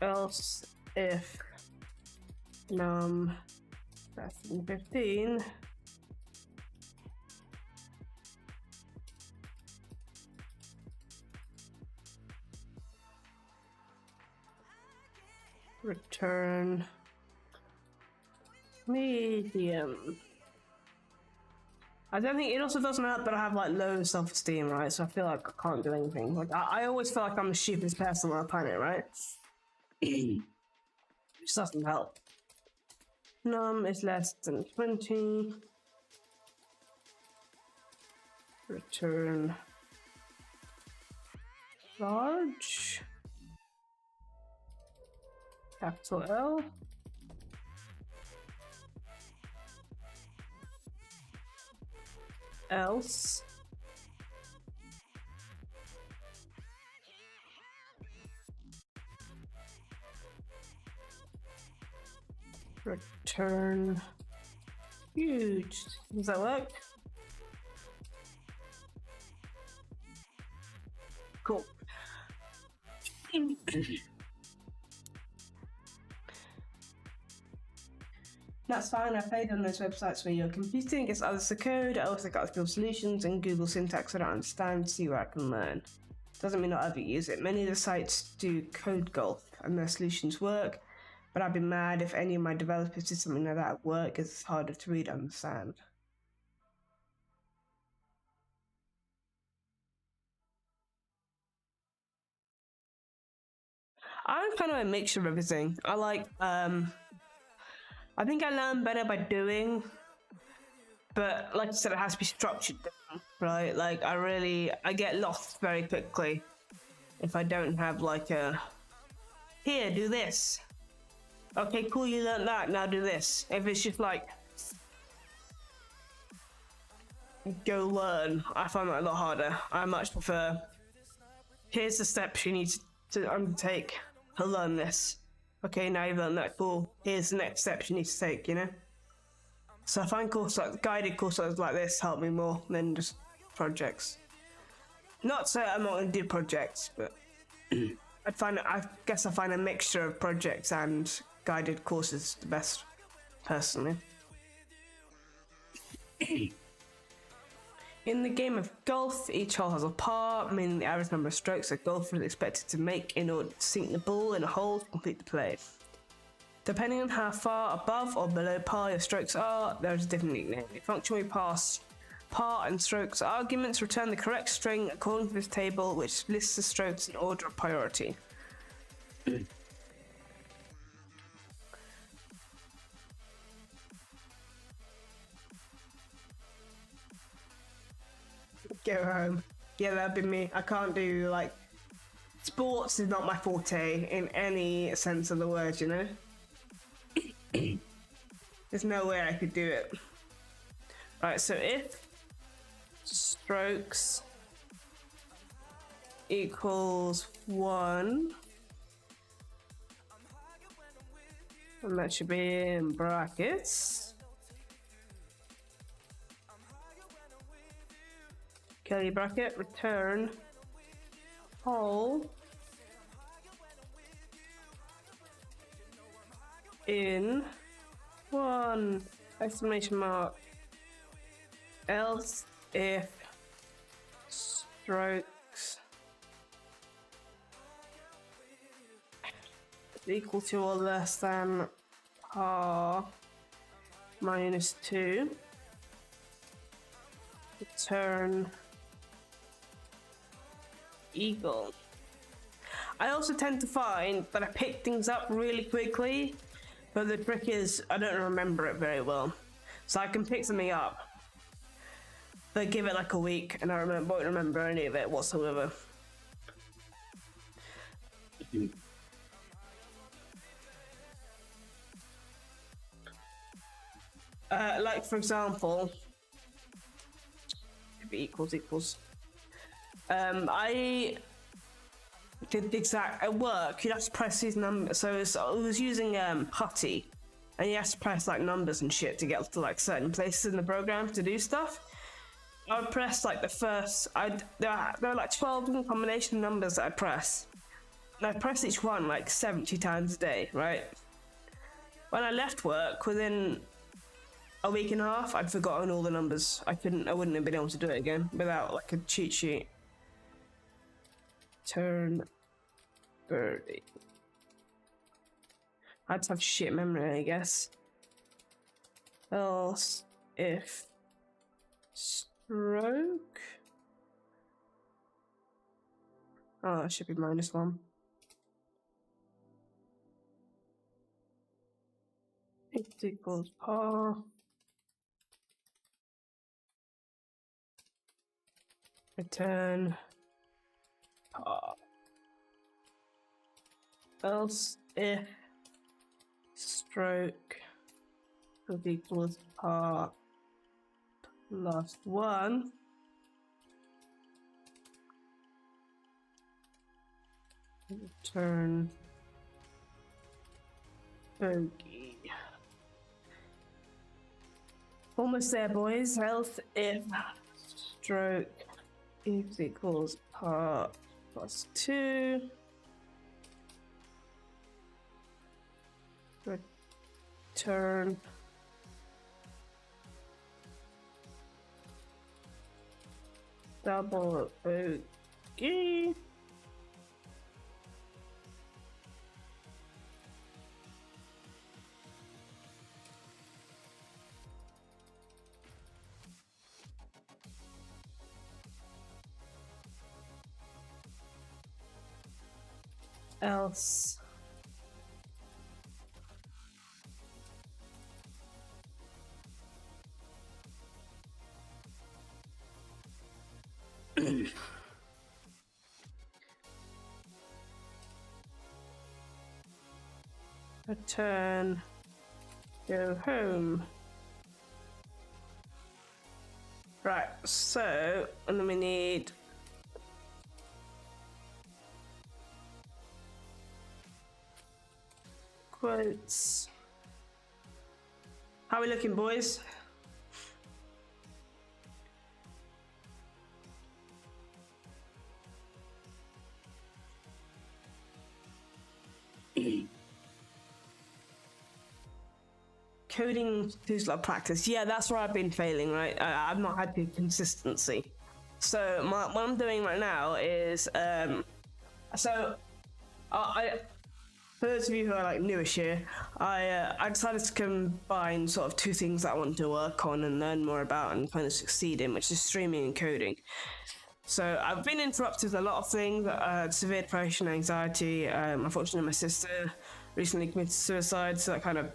[SPEAKER 1] Else if num less than 15, return medium. I don't think it also doesn't help that I have like low self-esteem, right? So I feel like I can't do anything. Like I always feel like I'm the stupidest person on the planet, right? Which doesn't help. Num is less than 20. Return large. Capital L. Else return huge. Does that work? Cool. That's fine, I played on those websites where you're competing against others for code. I also got to build solutions and Google syntax I don't understand, see where I can learn. Doesn't mean I'll ever use it. Many of the sites do code golf and their solutions work, but I'd be mad if any of my developers did something like that at work because it's harder to read and understand. I'm kind of a mixture of everything. I like, I think I learn better by doing, but like I said, it has to be structured down, right? Like I get lost very quickly if I don't have like a, here, do this. Okay, cool, you learned that, now do this. If it's just like, go learn, I find that a lot harder. I much prefer here's the steps you need to undertake to learn this. Okay, now you've learned that, cool. Here's the next steps you need to take, you know? So I find guided courses like this help me more than just projects. Not so I'm not going to do projects, but I guess I find a mixture of projects and guided courses the best, personally. In the game of golf, each hole has a par, meaning the average number of strokes a golfer is expected to make in order to sink the ball in a hole to complete the play. Depending on how far above or below par your strokes are, there is a different nickname. A function we pass par and strokes arguments return the correct string according to this table, which lists the strokes in order of priority. Go home. Yeah, that'd be me. I can't do, like, sports is not my forte in any sense of the word, you know? There's no way I could do it. Right, so if strokes equals 1, and that should be in brackets. Curly bracket, return hole in 1 exclamation mark, else if strokes is equal to or less than par minus 2, return eagle. I also tend to find that I pick things up really quickly, but the trick is I don't remember it very well. So I can pick something up, but give it like a week and I won't remember any of it whatsoever. Like for example, if it equals. I did the exact at work. You'd have to press these numbers. So I was using Hutty, and you have to press like numbers and shit to get to like certain places in the program to do stuff. I would press like the first. There were like 12 different combination numbers that I'd press, and I'd press each one like 70 times a day. Right. When I left work, within a week and a half, I'd forgotten all the numbers. I wouldn't have been able to do it again without like a cheat sheet. Turn birdie. I'd have shit memory, I guess. Else if stroke. Oh, it should be -1. It equals par. Return par. Else if stroke equals par +1, return bogey. Almost there, boys. Else if stroke equals par +2, return double bogey. Else return go home. Right, so and then we need quotes. How are we looking, boys? Coding through like practice. Yeah, that's where I've been failing, right? I've not had the consistency. So what I'm doing right now is I for those of you who are like newish here, I decided to combine sort of two things that I want to work on and learn more about and kind of succeed in, which is streaming and coding. So I've been interrupted with a lot of things, severe depression, anxiety. Unfortunately, my sister recently committed suicide, so that kind of,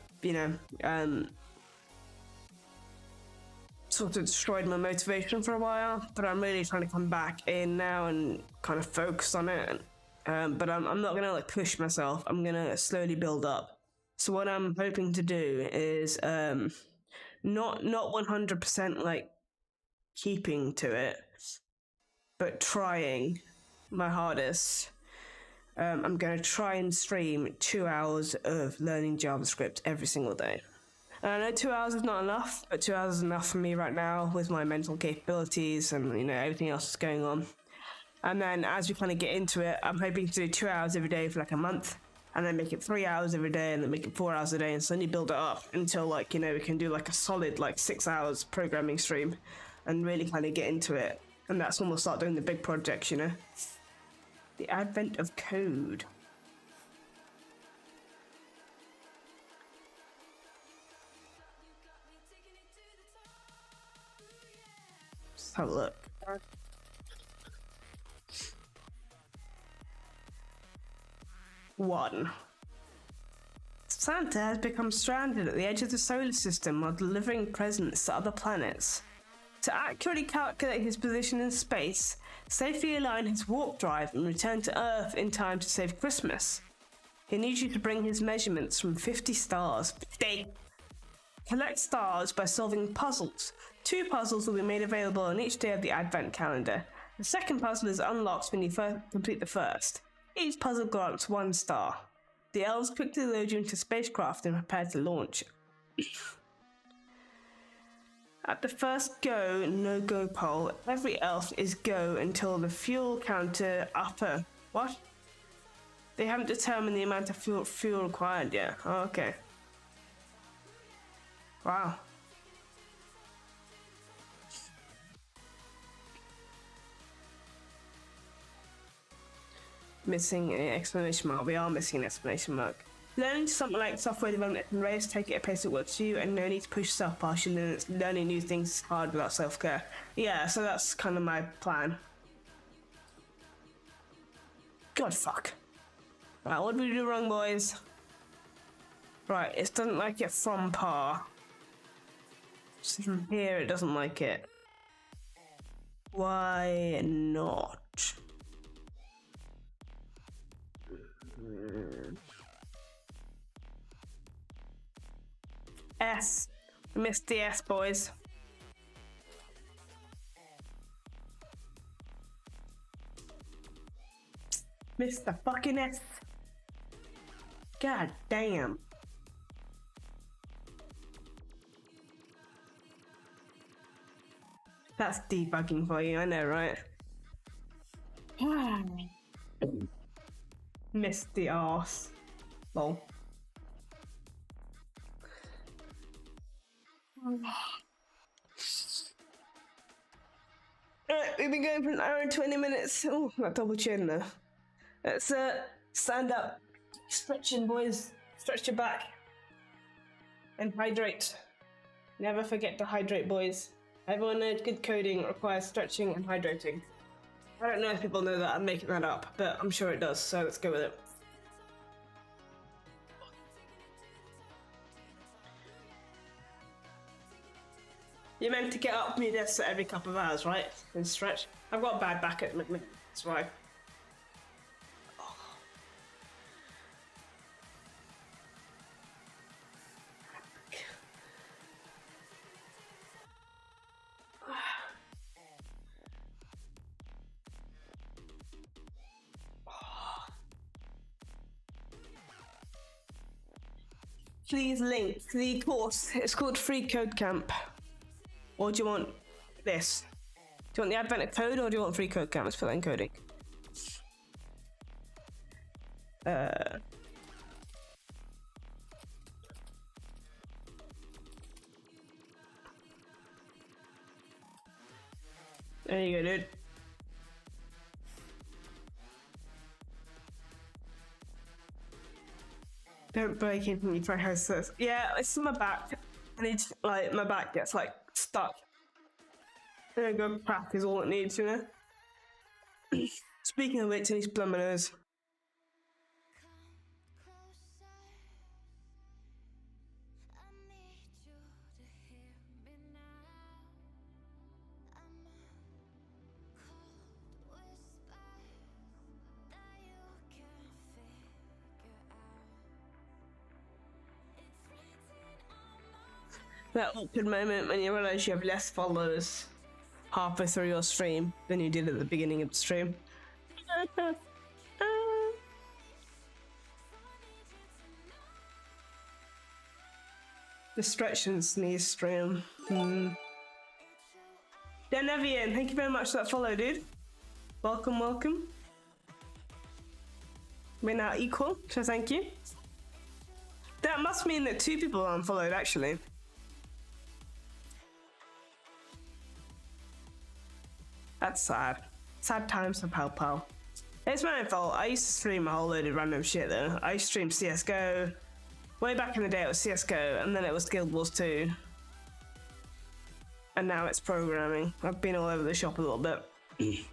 [SPEAKER 1] sort of destroyed my motivation for a while. But I'm really trying to come back in now and kind of focus on it. But I'm not gonna like push myself. I'm gonna slowly build up. So what I'm hoping to do is not 100% like keeping to it, but trying my hardest. I'm going to try and stream 2 hours of learning JavaScript every single day. And I know 2 hours is not enough, but 2 hours is enough for me right now with my mental capabilities and everything else that's going on. And then as we kind of get into it, I'm hoping to do 2 hours every day for like a month, and then make it 3 hours every day, and then make it 4 hours a day, and slowly build it up until we can do like a solid 6 hours programming stream, and really kind of get into it. And that's when we'll start doing the big projects, The advent of code. Let's have a look. One. Santa has become stranded at the edge of the solar system while delivering presents to other planets. To accurately calculate his position in space, safely align his warp drive and return to Earth in time to save Christmas, he needs you to bring his measurements from 50 stars. 50! Collect stars by solving puzzles. 2 puzzles will be made available on each day of the Advent calendar. The second puzzle is unlocked when you complete the first. Each puzzle grants 1 star. The elves quickly load you into spacecraft and prepare to launch. At the first go, no-go poll, every elf is go until the fuel counter upper. What? They haven't determined the amount of fuel required yet. Oh, okay. Wow. Missing an exclamation mark. We are missing an exclamation mark. Learning something like software development and race, take it at a pace that works for you, and no need to push yourself past you. Learning new things is hard without self-care. Yeah, so that's kind of my plan. God, fuck. Right, what did we do wrong, boys? Right, it doesn't like it from par. So from here, it doesn't like it. Why not? S. We missed the S, boys. Missed the fucking S. God damn. That's debugging for you, I know, right? Missed the arse. Lol. Alright, we've been going for an hour and 20 minutes. Oh, that double chin there. Let's stand up. Stretching, boys. Stretch your back. And hydrate. Never forget to hydrate, boys. Everyone knows good coding requires stretching and hydrating. I don't know if people know that, I'm making that up, but I'm sure it does, so let's go with it. You're meant to get up from your desk every couple of hours, right? And stretch. I've got a bad back at the moment, that's why. please link the course. It's called Free Code Camp. Or do you want this? Do you want the advent of code or do you want Free Code Camp? Let's put that in coding. There you go, dude. Don't break anything you try to host this. Yeah, it's my back. I need to, like, my back gets like stuck. And a good crack is all it needs, you know? Speaking of which, I need to blow my nose. That awkward moment when you realise you have less followers halfway through your stream than you did at the beginning of the stream. The stretch and sneeze stream. Denevian, thank you very much for that follow, dude. Welcome, welcome. We're now equal, so thank you. That must mean that 2 people are unfollowed, actually. That's sad. Sad times for Pal. It's my own fault. I used to stream a whole load of random shit though. I used to stream CSGO. Way back in the day it was CSGO, and then it was Guild Wars 2. And now it's programming. I've been all over the shop a little bit. If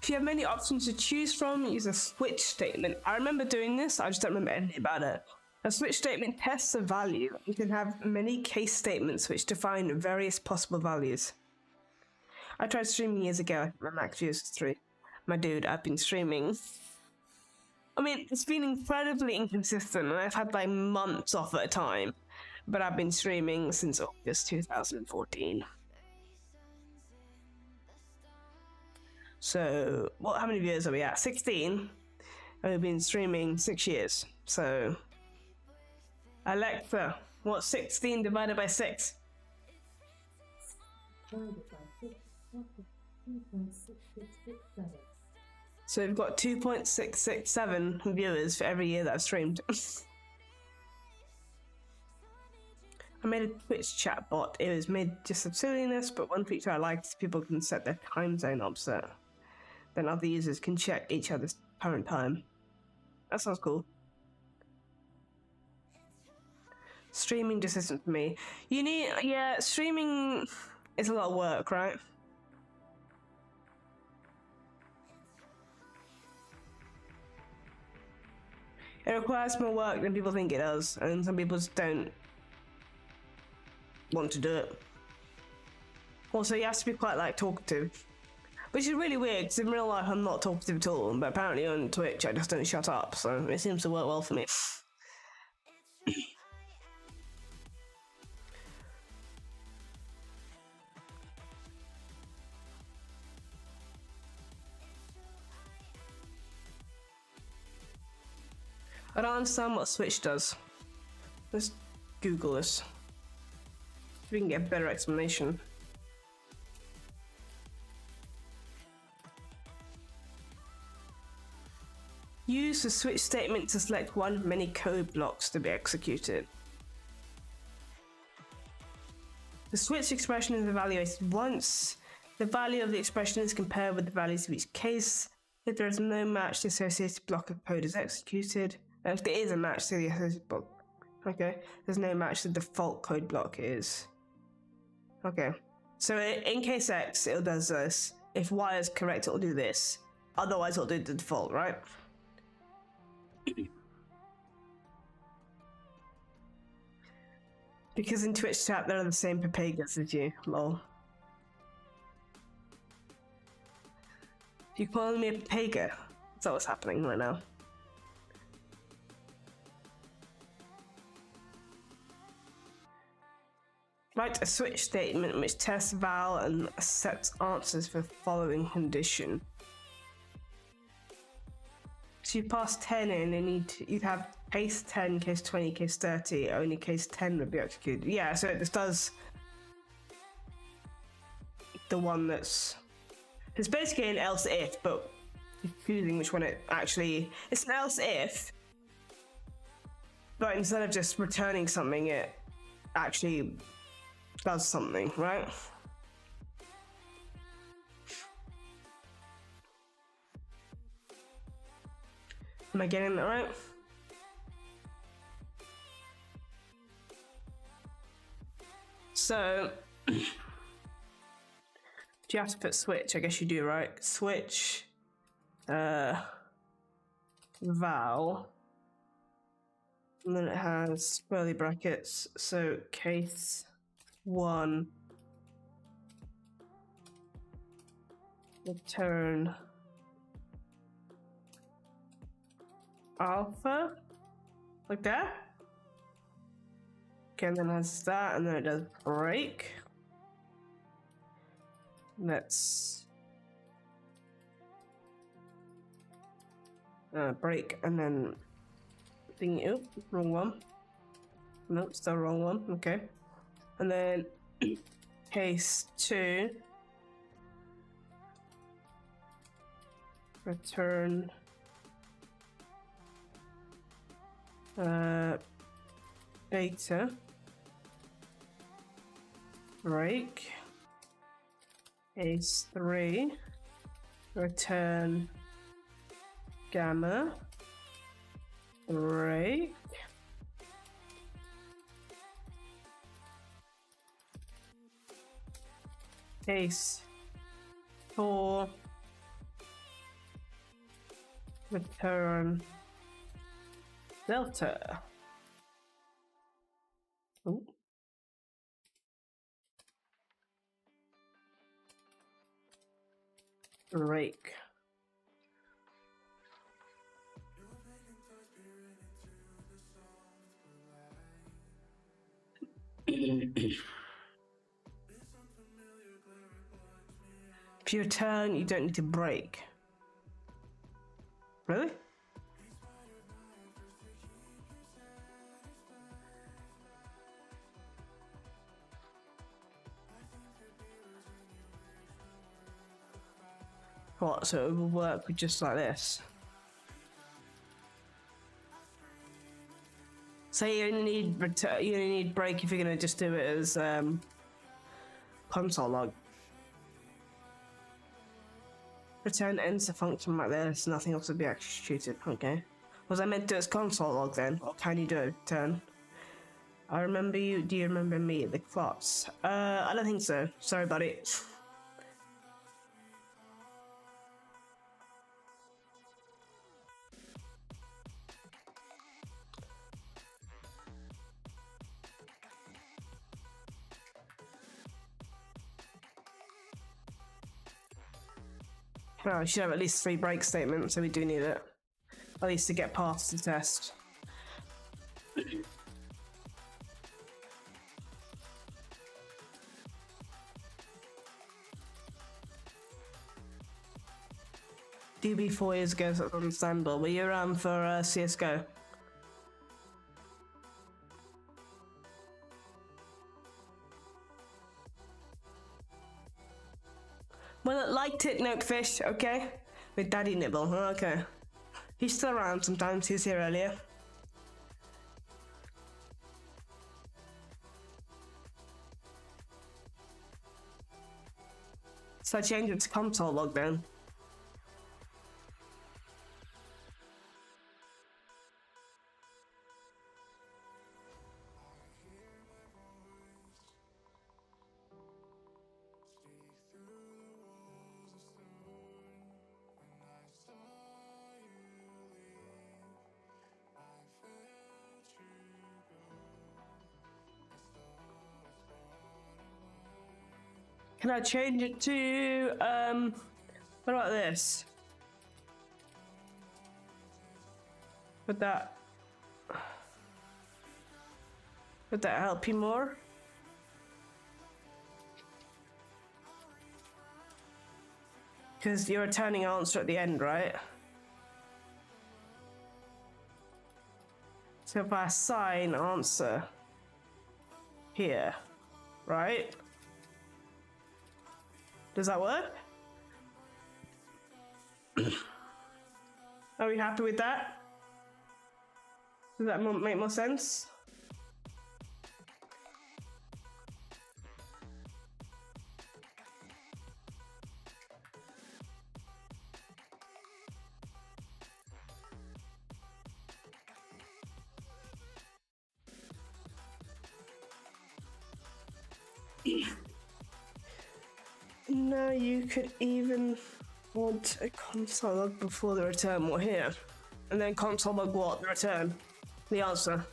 [SPEAKER 1] you have many options to choose from, use a switch statement. I remember doing this, I just don't remember anything about it. A switch statement tests a value. You can have many case statements which define various possible values. I tried streaming years ago. My max views was 3. My dude, I've been streaming. I mean, it's been incredibly inconsistent, and I've had like months off at a time. But I've been streaming since August 2014. So, how many viewers are we at? 16. And we've been streaming 6 years. So, Alexa, what's 16 divided by 6? So we've got 2.667 viewers for every year that I've streamed. I made a Twitch chat bot. It was made just of silliness, but one feature I liked is people can set their time zone opposite. Then other users can check each other's current time. That sounds cool. Streaming just isn't for me. Yeah, streaming is a lot of work, right? It requires more work than people think it does, and some people just don't want to do it. Also, you have to be quite like talkative, which is really weird because in real life I'm not talkative at all, but apparently on Twitch I just don't shut up, so it seems to work well for me. I don't understand what Switch does. Let's Google this. So we can get a better explanation. Use the switch statement to select one of many code blocks to be executed. The switch expression is evaluated once. The value of the expression is compared with the values of each case. If there is no match, the associated block of code is executed. If there is a match to the associated block, okay, there's no match, the default code block is. Okay, so in case X, it does this. If Y is correct, it'll do this. Otherwise, it'll do the default, right? Because in Twitch chat, they're the same Papagas as you, lol. You calling me a Papaga? Is that what's happening right now? Write a switch statement which tests val and sets answers for the following condition. So you pass 10 in and you'd have case 10, case 20, case 30, only case 10 would be executed. Yeah, so this does the one that's... It's basically an else if, but confusing which one it actually... It's an else if, but instead of just returning something, it actually does something, right? Am I getting that right? So, do you have to put switch? I guess you do, right? Switch, val, and then it has curly brackets. So case 1, return alpha, like that. Okay, and then it has that, and then it does break. Let's break, and then thing. Oh, wrong one. Nope, still wrong one. Okay, and then case 2, return beta, break, case 3, return gamma, break, case 4, return delta. Ooh. Break. If you return, you don't need to break. Really? What, so it will work with just like this? So you only need return, you only need break if you're gonna just do it as console log. Return ends a function like this, nothing else will be executed. Okay. Was I meant to do as console log then? Or can you do a return? I remember you. Do you remember me at the clocks? I don't think so. Sorry, buddy. Well, I should have at least 3 break statements, so we do need it. At least to get past the test. DB 4 years ago, so that's understandable. Were you around for CSGO? Well, like Titnote Fish, okay? With Daddy Nibble, okay. He's still around sometimes, he was here earlier. So I changed it to console log then. Can I change it to, what about this? Would that help you more? Because you're returning answer at the end, right? So if I assign answer here, right? Does that work? Are we happy with that? Does that make more sense? No, you could even want a console log before the return were here. And then console log what? The return. The answer.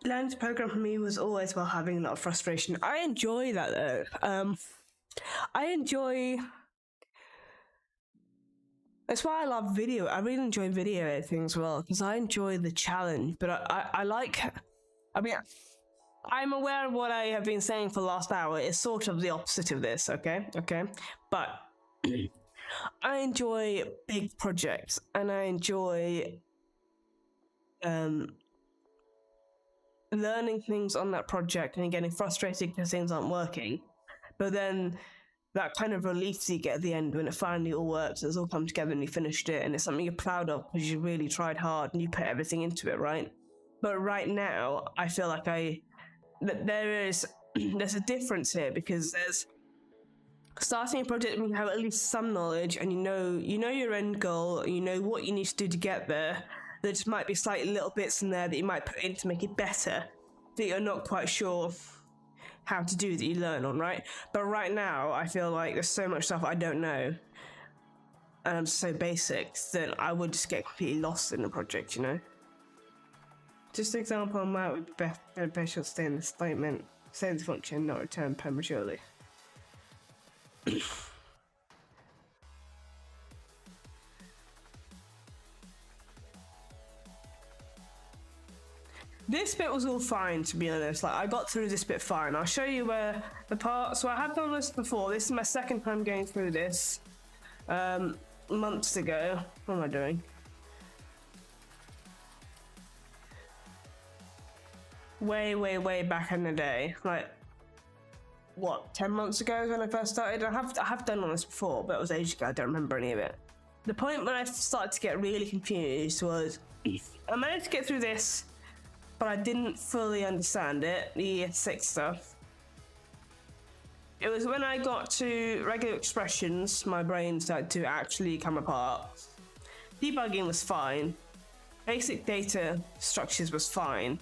[SPEAKER 1] Learning to program for me was always while having a lot of frustration. I enjoy that though. That's why I love video. I really enjoy video editing as well, because I enjoy the challenge. But I mean, I'm aware of what I have been saying for the last hour is sort of the opposite of this, okay? But I enjoy big projects, and I enjoy learning things on that project and getting frustrated because things aren't working. But then that kind of relief you get at the end when it finally all works, it's all come together and you finished it, and it's something you're proud of because you really tried hard and you put everything into it, right? But right now, I feel like there's a difference here, because there's starting a project when you have at least some knowledge and you know your end goal, you know what you need to do to get there. There just might be slightly little bits in there that you might put in to make it better that you're not quite sure how to do that you learn on, right? But right now, I feel like there's so much stuff I don't know, and I'm so basic that I would just get completely lost in the project, you know? Just an example on that would be beneficial to stay in the statement, stay in the function, not return prematurely. This bit was all fine, to be honest. Like, I got through this bit fine. I'll show you where the part. So I have done this before. This is my second time going through this. Months ago. What am I doing? Way back in the day. Like, what? 10 months ago when I first started. I have done all this before, but it was ages ago. I don't remember any of it. The point when I started to get really confused was I managed to get through this, but I didn't fully understand it, the year 6 stuff. It was when I got to regular expressions, my brain started to actually come apart. Debugging was fine. Basic data structures was fine.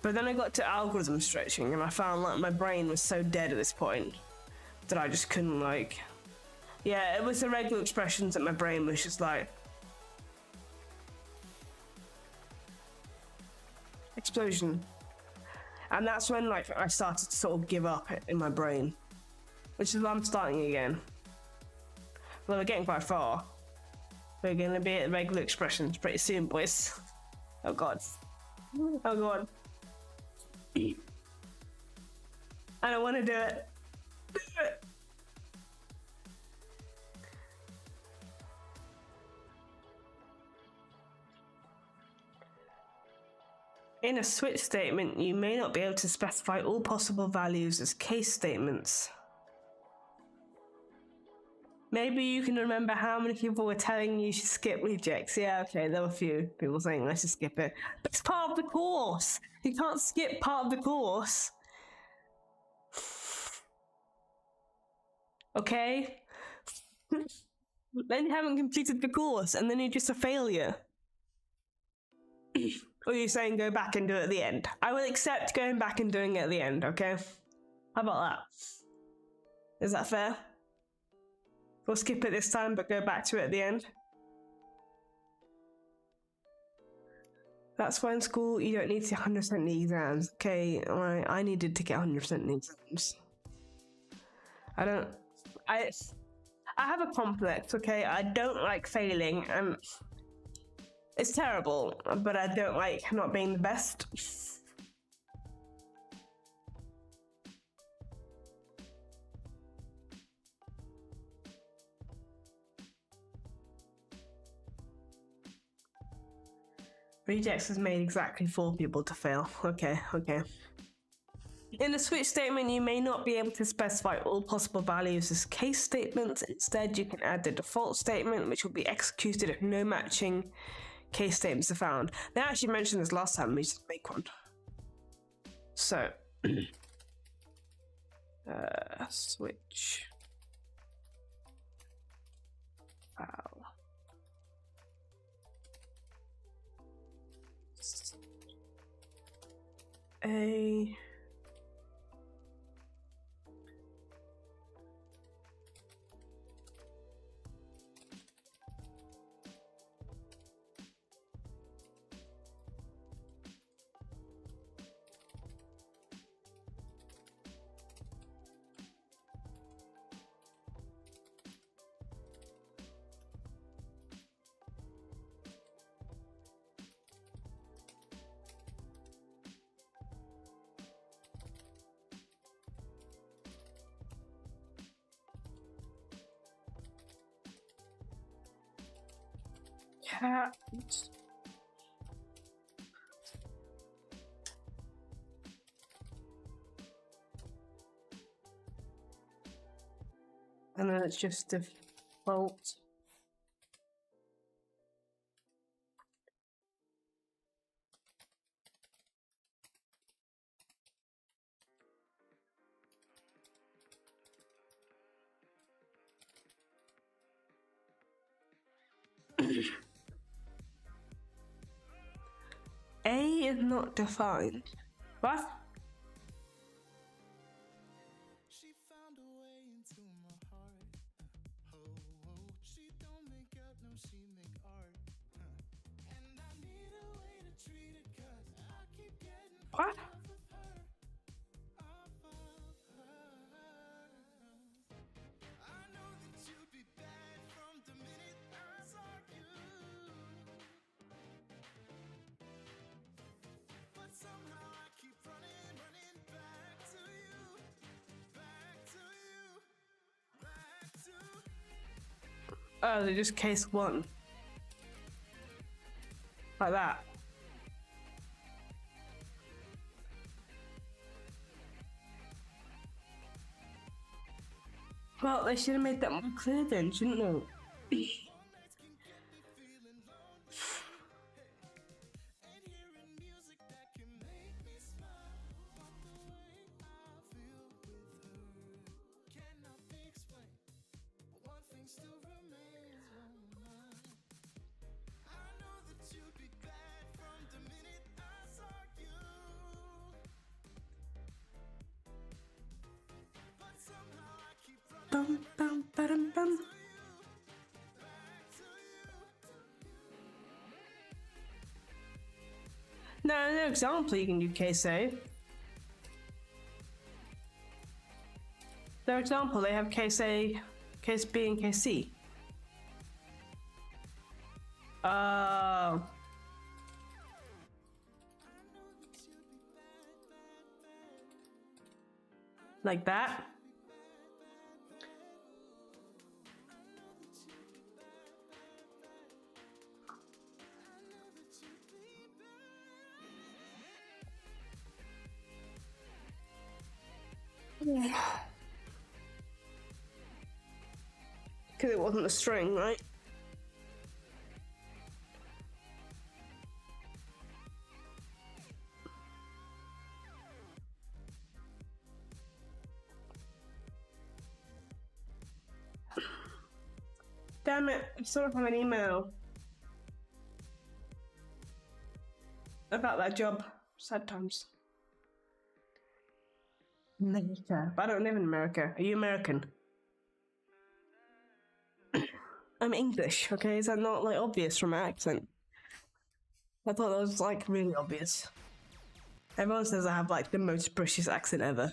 [SPEAKER 1] But then I got to algorithm stretching, and I found like my brain was so dead at this point that I just couldn't like... Yeah, it was the regular expressions that my brain was just like... explosion. And that's when like I started to sort of give up in my brain, which is why I'm starting again. Well, we're getting quite far. We're gonna be at regular expressions pretty soon, boys. Oh god. Oh god. I don't want to do it. In a switch statement, you may not be able to specify all possible values as case statements. Maybe you can remember how many people were telling you should skip rejects. Yeah, okay, there were a few people saying I should skip it. But it's part of the course. You can't skip part of the course. Okay? Then you haven't completed the course, and then you're just a failure. Or you're saying go back and do it at the end. I will accept going back and doing it at the end, okay? How about that? Is that fair? We'll skip it this time, but go back to it at the end. That's why in school you don't need to 100% the exams. Okay, alright, I needed to get 100% the exams. I have a complex, okay? I don't like failing, and it's terrible, but I don't like not being the best. Regex has made exactly 4 people to fail. Okay. In the switch statement, you may not be able to specify all possible values as case statements. Instead, you can add the default statement, which will be executed if no matching case statements are found. They actually mentioned this last time, we just make one. So, switch file. A cat. And then it's just default. A is not defined. What?
[SPEAKER 2] She found a way into my heart. Oh, she don't make up, no, she make art. And I need a way to treat it, 'cause I keep getting
[SPEAKER 1] What?
[SPEAKER 2] off of her. I know that you'd be bad from the minute I saw you. But somehow I keep running back to you. Back to you. Back to
[SPEAKER 1] Oh, they just case 1. Like that. Well, they should have made that more clear then, shouldn't they?
[SPEAKER 2] nights can get me feeling lonely. And hearing music that can make me smile. But the way I feel with her cannot be explained. But one thing still remains on my mind. I know that you'd be bad from the minute I saw you. But somehow I keep running
[SPEAKER 1] Bum, bum, ba-dum, bum. No example you can do case A. Their example, they have case A, case B, and case C. Like that. Because it wasn't a string, right? Damn it, I still don't have an email about that job. Sad times. America. But I don't live in America. Are you American? I'm English, okay? Is that not like obvious from my accent? I thought that was like really obvious. Everyone says I have like the most British accent ever.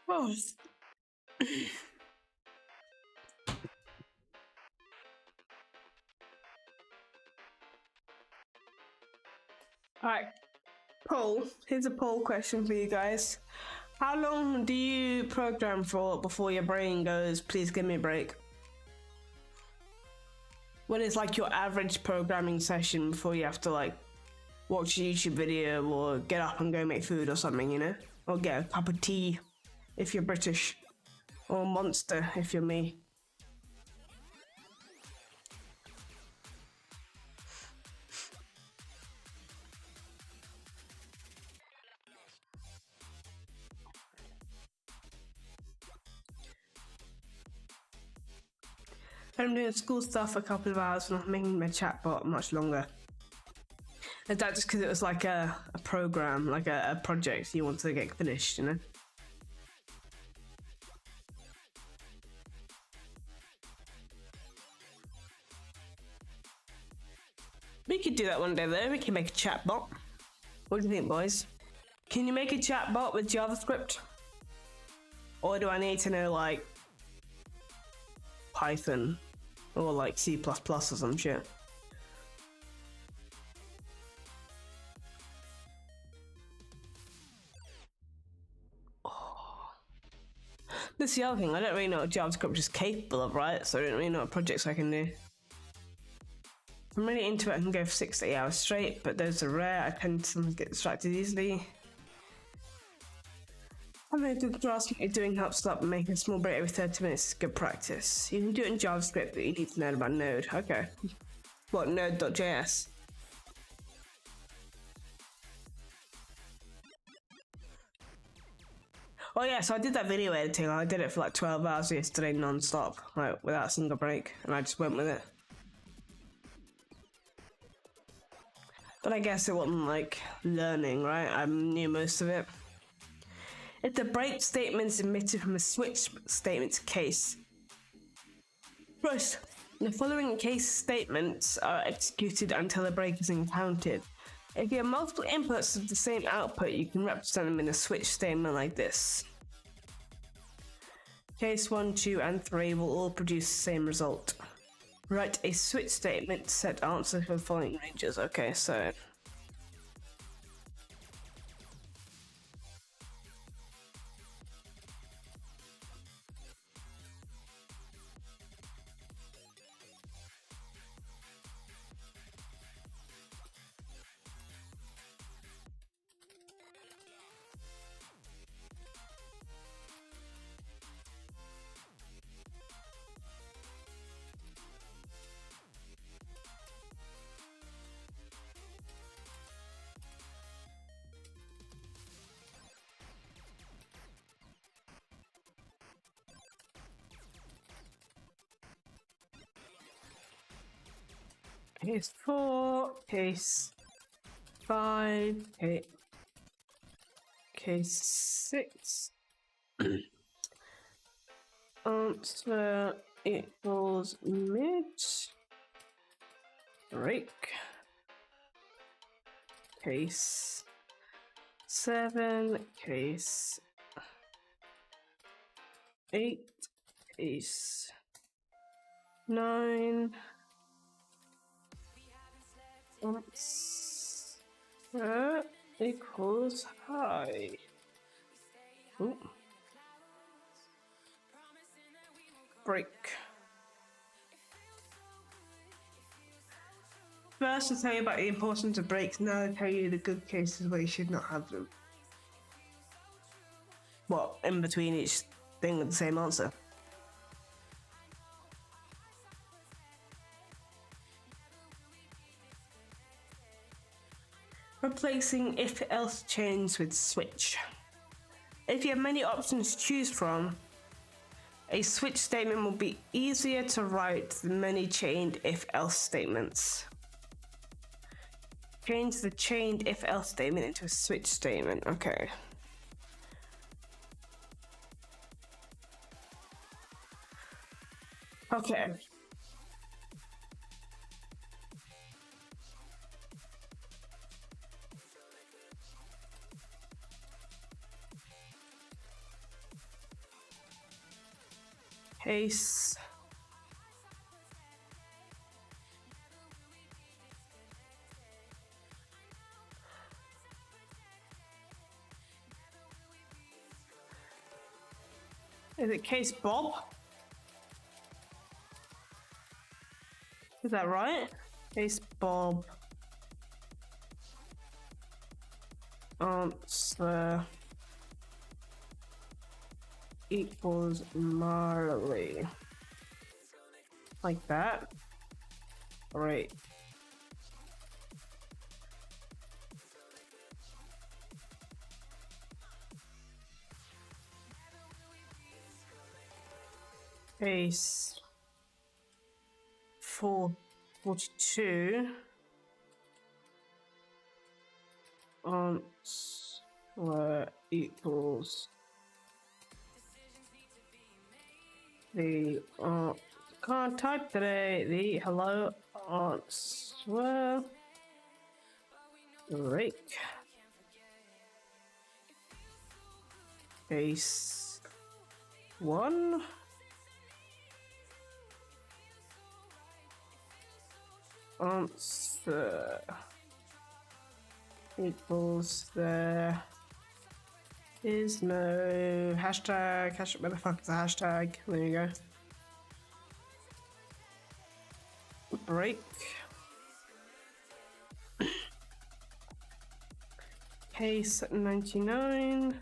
[SPEAKER 1] Oh. Alright, poll. Here's a poll question for you guys. How long do you program for before your brain goes, please give me a break? What is like your average programming session before you have to like watch a YouTube video or get up and go make food or something, you know? Or get a cup of tea if you're British. Or Monster if you're me. I'm doing school stuff for a couple of hours and I'm making my chatbot much longer. Is that just because it was like a program, like a project you want to get finished, you know? We could do that one day though, we can make a chatbot. What do you think, boys? Can you make a chatbot with JavaScript? Or do I need to know like Python or like C++ or some shit? This is the other thing, I don't really know what JavaScript is capable of, right? So I don't really know what projects I can do. If I'm really into it, I can go for 6 to 8 hours straight, but those are rare. I tend to sometimes get distracted easily. Having a good grasp of what you're doing helps up and making a small break every 30 minutes is good practice. You can do it in JavaScript, but you need to know about Node. Okay. What, Node.js? Oh yeah, so I did that video editing. I did it for like 12 hours yesterday non-stop, like without a single break, and I just went with it. But I guess it wasn't like learning, right? I knew most of it. If the break statement is emitted from a switch statement case, first, the following case statements are executed until a break is encountered. If you have multiple inputs of the same output, you can represent them in a switch statement like this. Case 1, 2, and 3 will all produce the same result. Write a switch statement to set answer for the following ranges. Okay, so case 4, case 5, case 6. Answer equals mid break. Case 7, case 8, case 9. Answer equals high. Ooh. Break. First, I'll tell you about the importance of breaks. Now I'll tell you the good cases where you should not have them. What, in between each thing with the same answer? Replacing if-else chains with switch. If you have many options to choose from, a switch statement will be easier to write than many chained if-else statements. Change the chained if-else statement into a switch statement. Okay. Okay. Case. Is it Case Bob? Is that right? Case Bob. Answer equals Marley. Like that. Great. Case 442. Answer equals the can't type today. The hello answer break. Case 1. Answer equals there is no hashtag. Hashtag, where the fuck is the hashtag? There you go. Break. Case 99.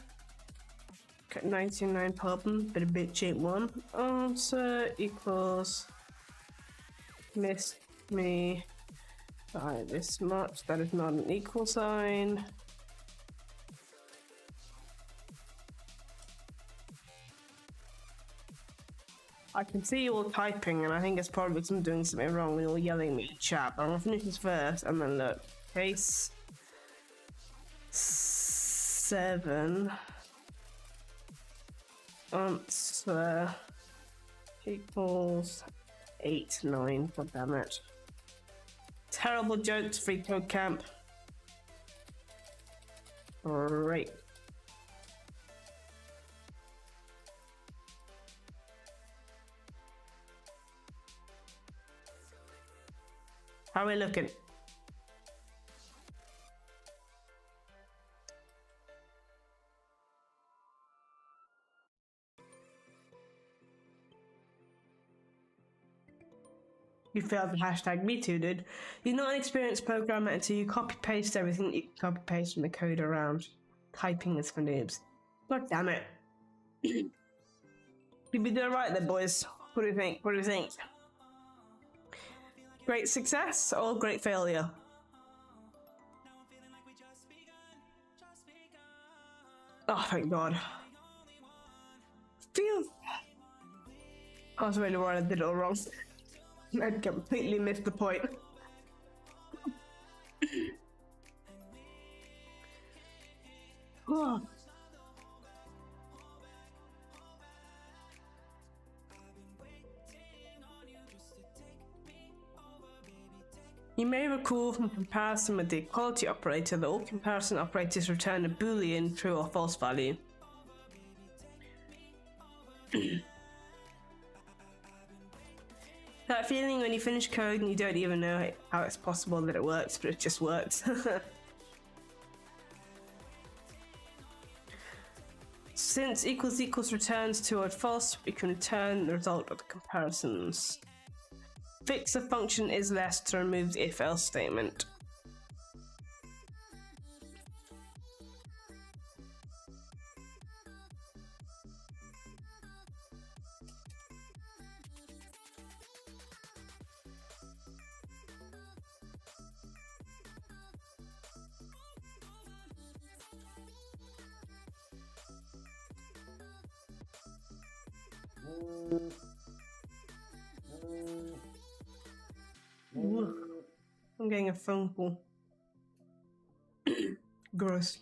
[SPEAKER 1] 99 pardon, but a bit cheap one. Answer equals missed me by this much. That is not an equal sign. I can see you all typing, and I think it's probably because I'm doing something wrong and you're all yelling at me in chat. But I'm gonna finish this first and then look. Case 7. Answer equals 8, 9. God damn it. Terrible jokes, free code camp. Great. How are we looking? You failed the hashtag, me too, dude. You're not an experienced programmer until you copy paste everything that you can copy paste from the code around. Typing is for noobs. God damn it. Did we do it right then, boys? What do you think? What do you think? Great success or great failure? Oh, thank God. Phew. I was really worried I did it all wrong. I completely missed the point. Oh. You may recall from comparison with the equality operator that all comparison operators return a Boolean true or false value. That feeling when you finish code and you don't even know how it's possible that it works, but it just works. Since equals equals returns true or false, we can return the result of the comparisons. Fix a function is less to remove the if-else statement. I'm getting a phone call. Gross.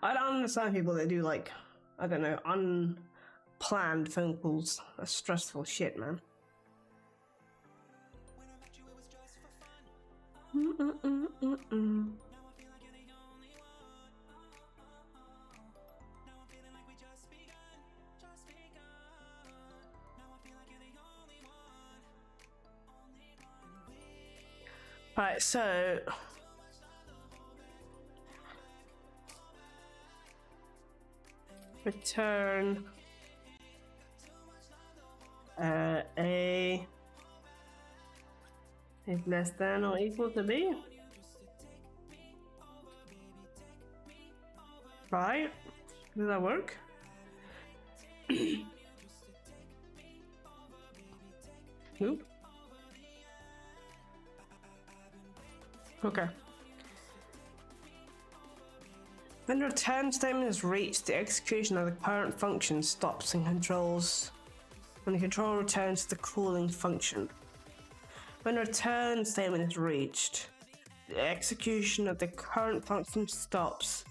[SPEAKER 1] I don't understand people that do, like, I don't know, unplanned phone calls. That's stressful shit, man. Right, so return A is less than or equal to B. Right? Does that work? Nope. Okay. When the return statement is reached, the execution of the current function stops and controls. When the controller returns to the calling function. When the return statement is reached, the execution of the current function stops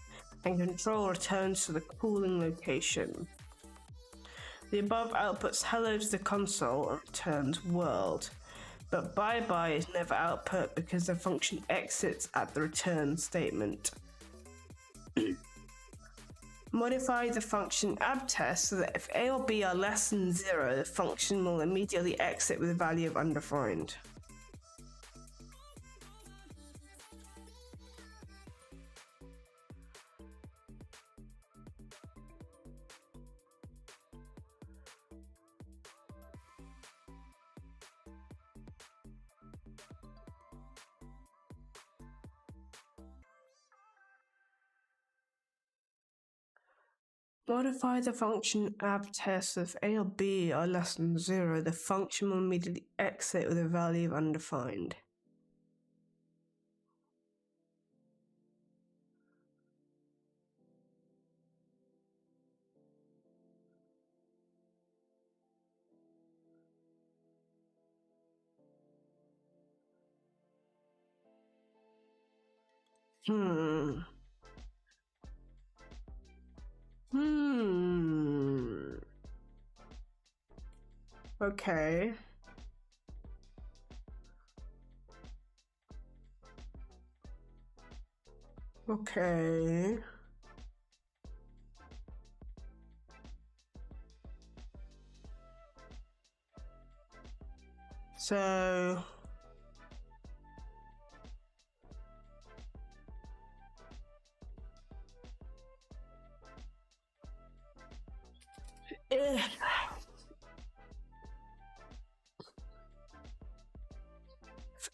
[SPEAKER 1] and control returns to the calling location. The above outputs hello to the console and returns world, but bye-bye is never output because the function exits at the return statement. Modify the function abtest so that if A or B are less than 0, the function will immediately exit with a value of undefined. Modify the function abtest if A or B are less than 0. The function will immediately exit with a value of undefined. Okay. Okay. So if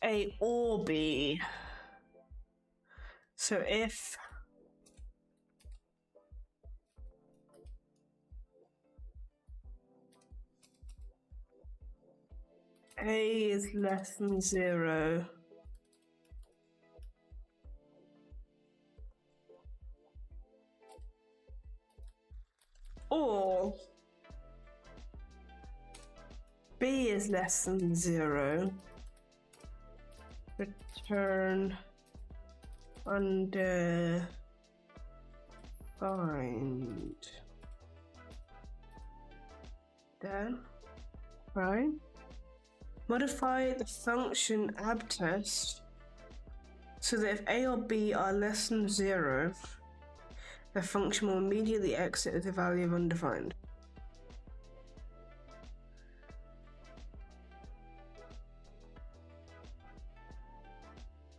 [SPEAKER 1] A or B, so if A is less than 0, or B is less than 0, return undefined. Then, right? Modify the function abtest so that if A or B are less than 0, the function will immediately exit with a value of undefined.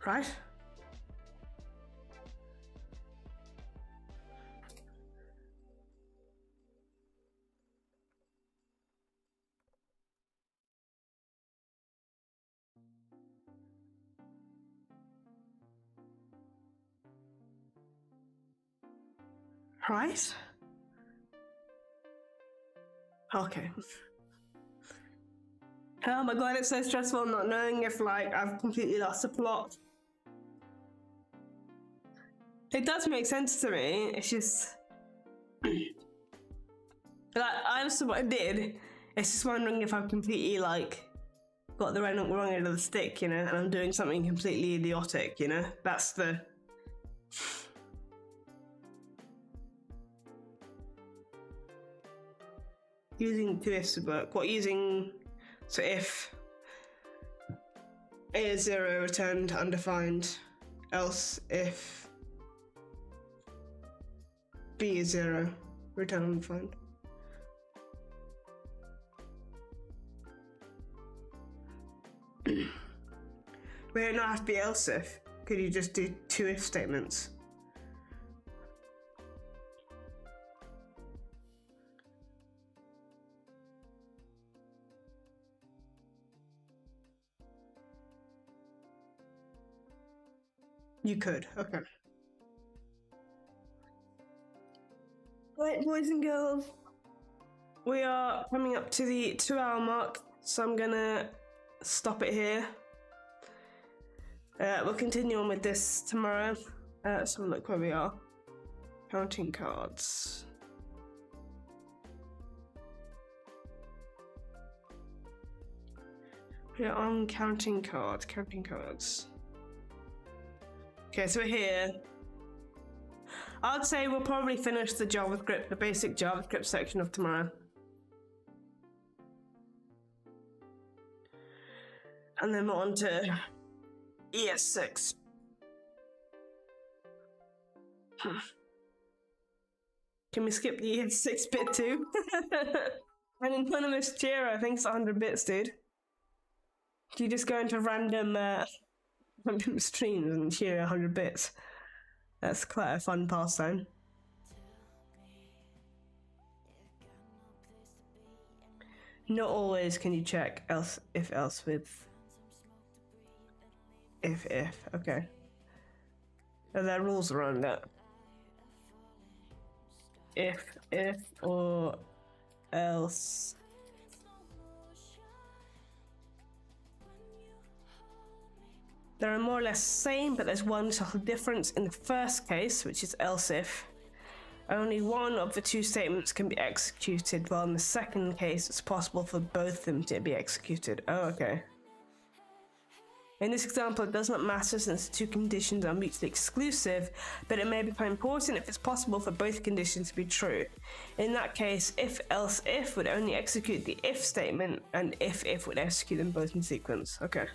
[SPEAKER 1] Right? Right? Okay. Oh my god, it's so stressful not knowing if I've completely lost the plot. It does make sense to me, it's just I understood what I did. It's just wondering if I've completely got the wrong end of the stick, and I'm doing something completely idiotic, That's the using two ifs would work. What using? So if A is 0, returned undefined. Else if B is 0, return undefined. We don't have to be else if. Could you just do 2 if statements? You could, okay. Right, boys and girls. We are coming up to the 2-hour mark, so I'm gonna stop it here. We'll continue on with this tomorrow. So look where we are. Counting cards. We are on counting cards. Okay, so we're here. I'd say we'll probably finish the JavaScript, the basic JavaScript section of tomorrow. And then we're on to ES6. Can we skip the ES6 bit too? An anonymous cheer, I think it's 100 bits, dude. Do you just go into random streams and cheer 100 bits? That's quite a fun pastime. Not always can you check else with if, okay. Are there rules around that? If, or else. They're more or less same, but there's one subtle difference. In the first case, which is else if, only one of the 2 statements can be executed, while in the second case, it's possible for both of them to be executed. Oh, okay. In this example, it does not matter since the 2 conditions are mutually exclusive, but it may become important if it's possible for both conditions to be true. In that case, if else if would only execute the if statement, and if would execute them both in sequence. Okay.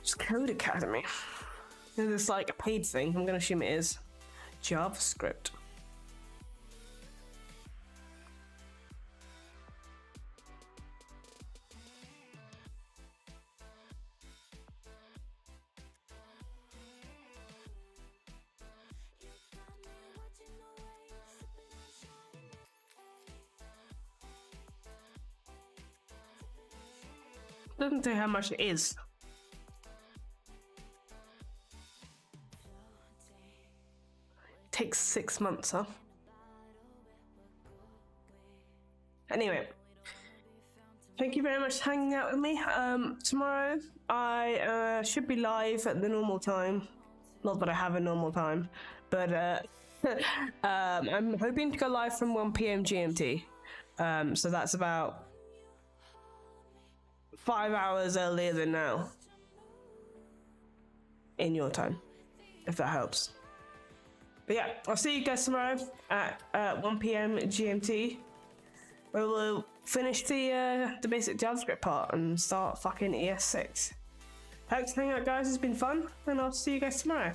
[SPEAKER 1] It's Code Academy. Is this like a paid thing? I'm gonna assume it is. JavaScript. Doesn't say how much it is. Takes 6 months, huh? Anyway, thank you very much for hanging out with me. Tomorrow I should be live at the normal time. Not that I have a normal time, but I'm hoping to go live from 1 PM GMT. So that's about 5 hours earlier than now in your time, if that helps. But yeah, I'll see you guys tomorrow at 1 PM GMT, where we'll finish the basic JavaScript part and start fucking ES6. Thanks for hanging out, guys. It's been fun, and I'll see you guys tomorrow.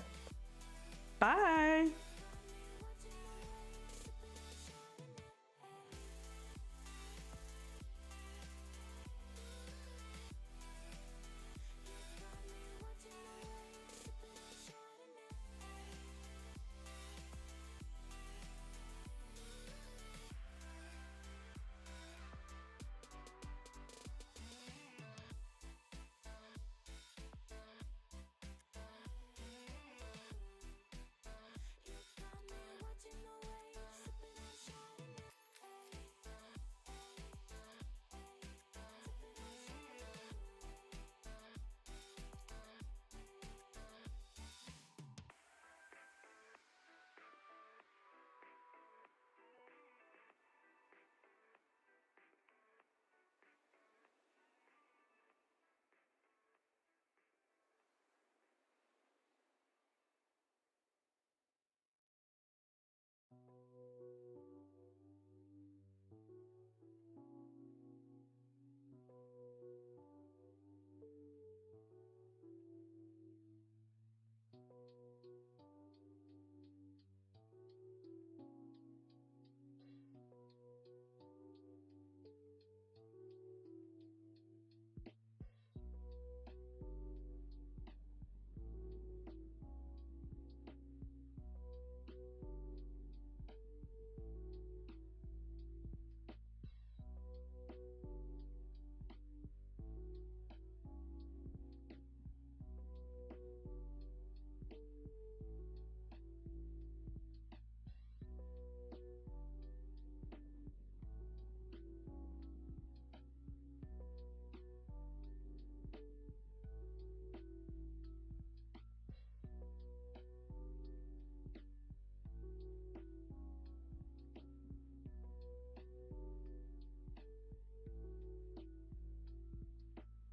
[SPEAKER 1] Bye.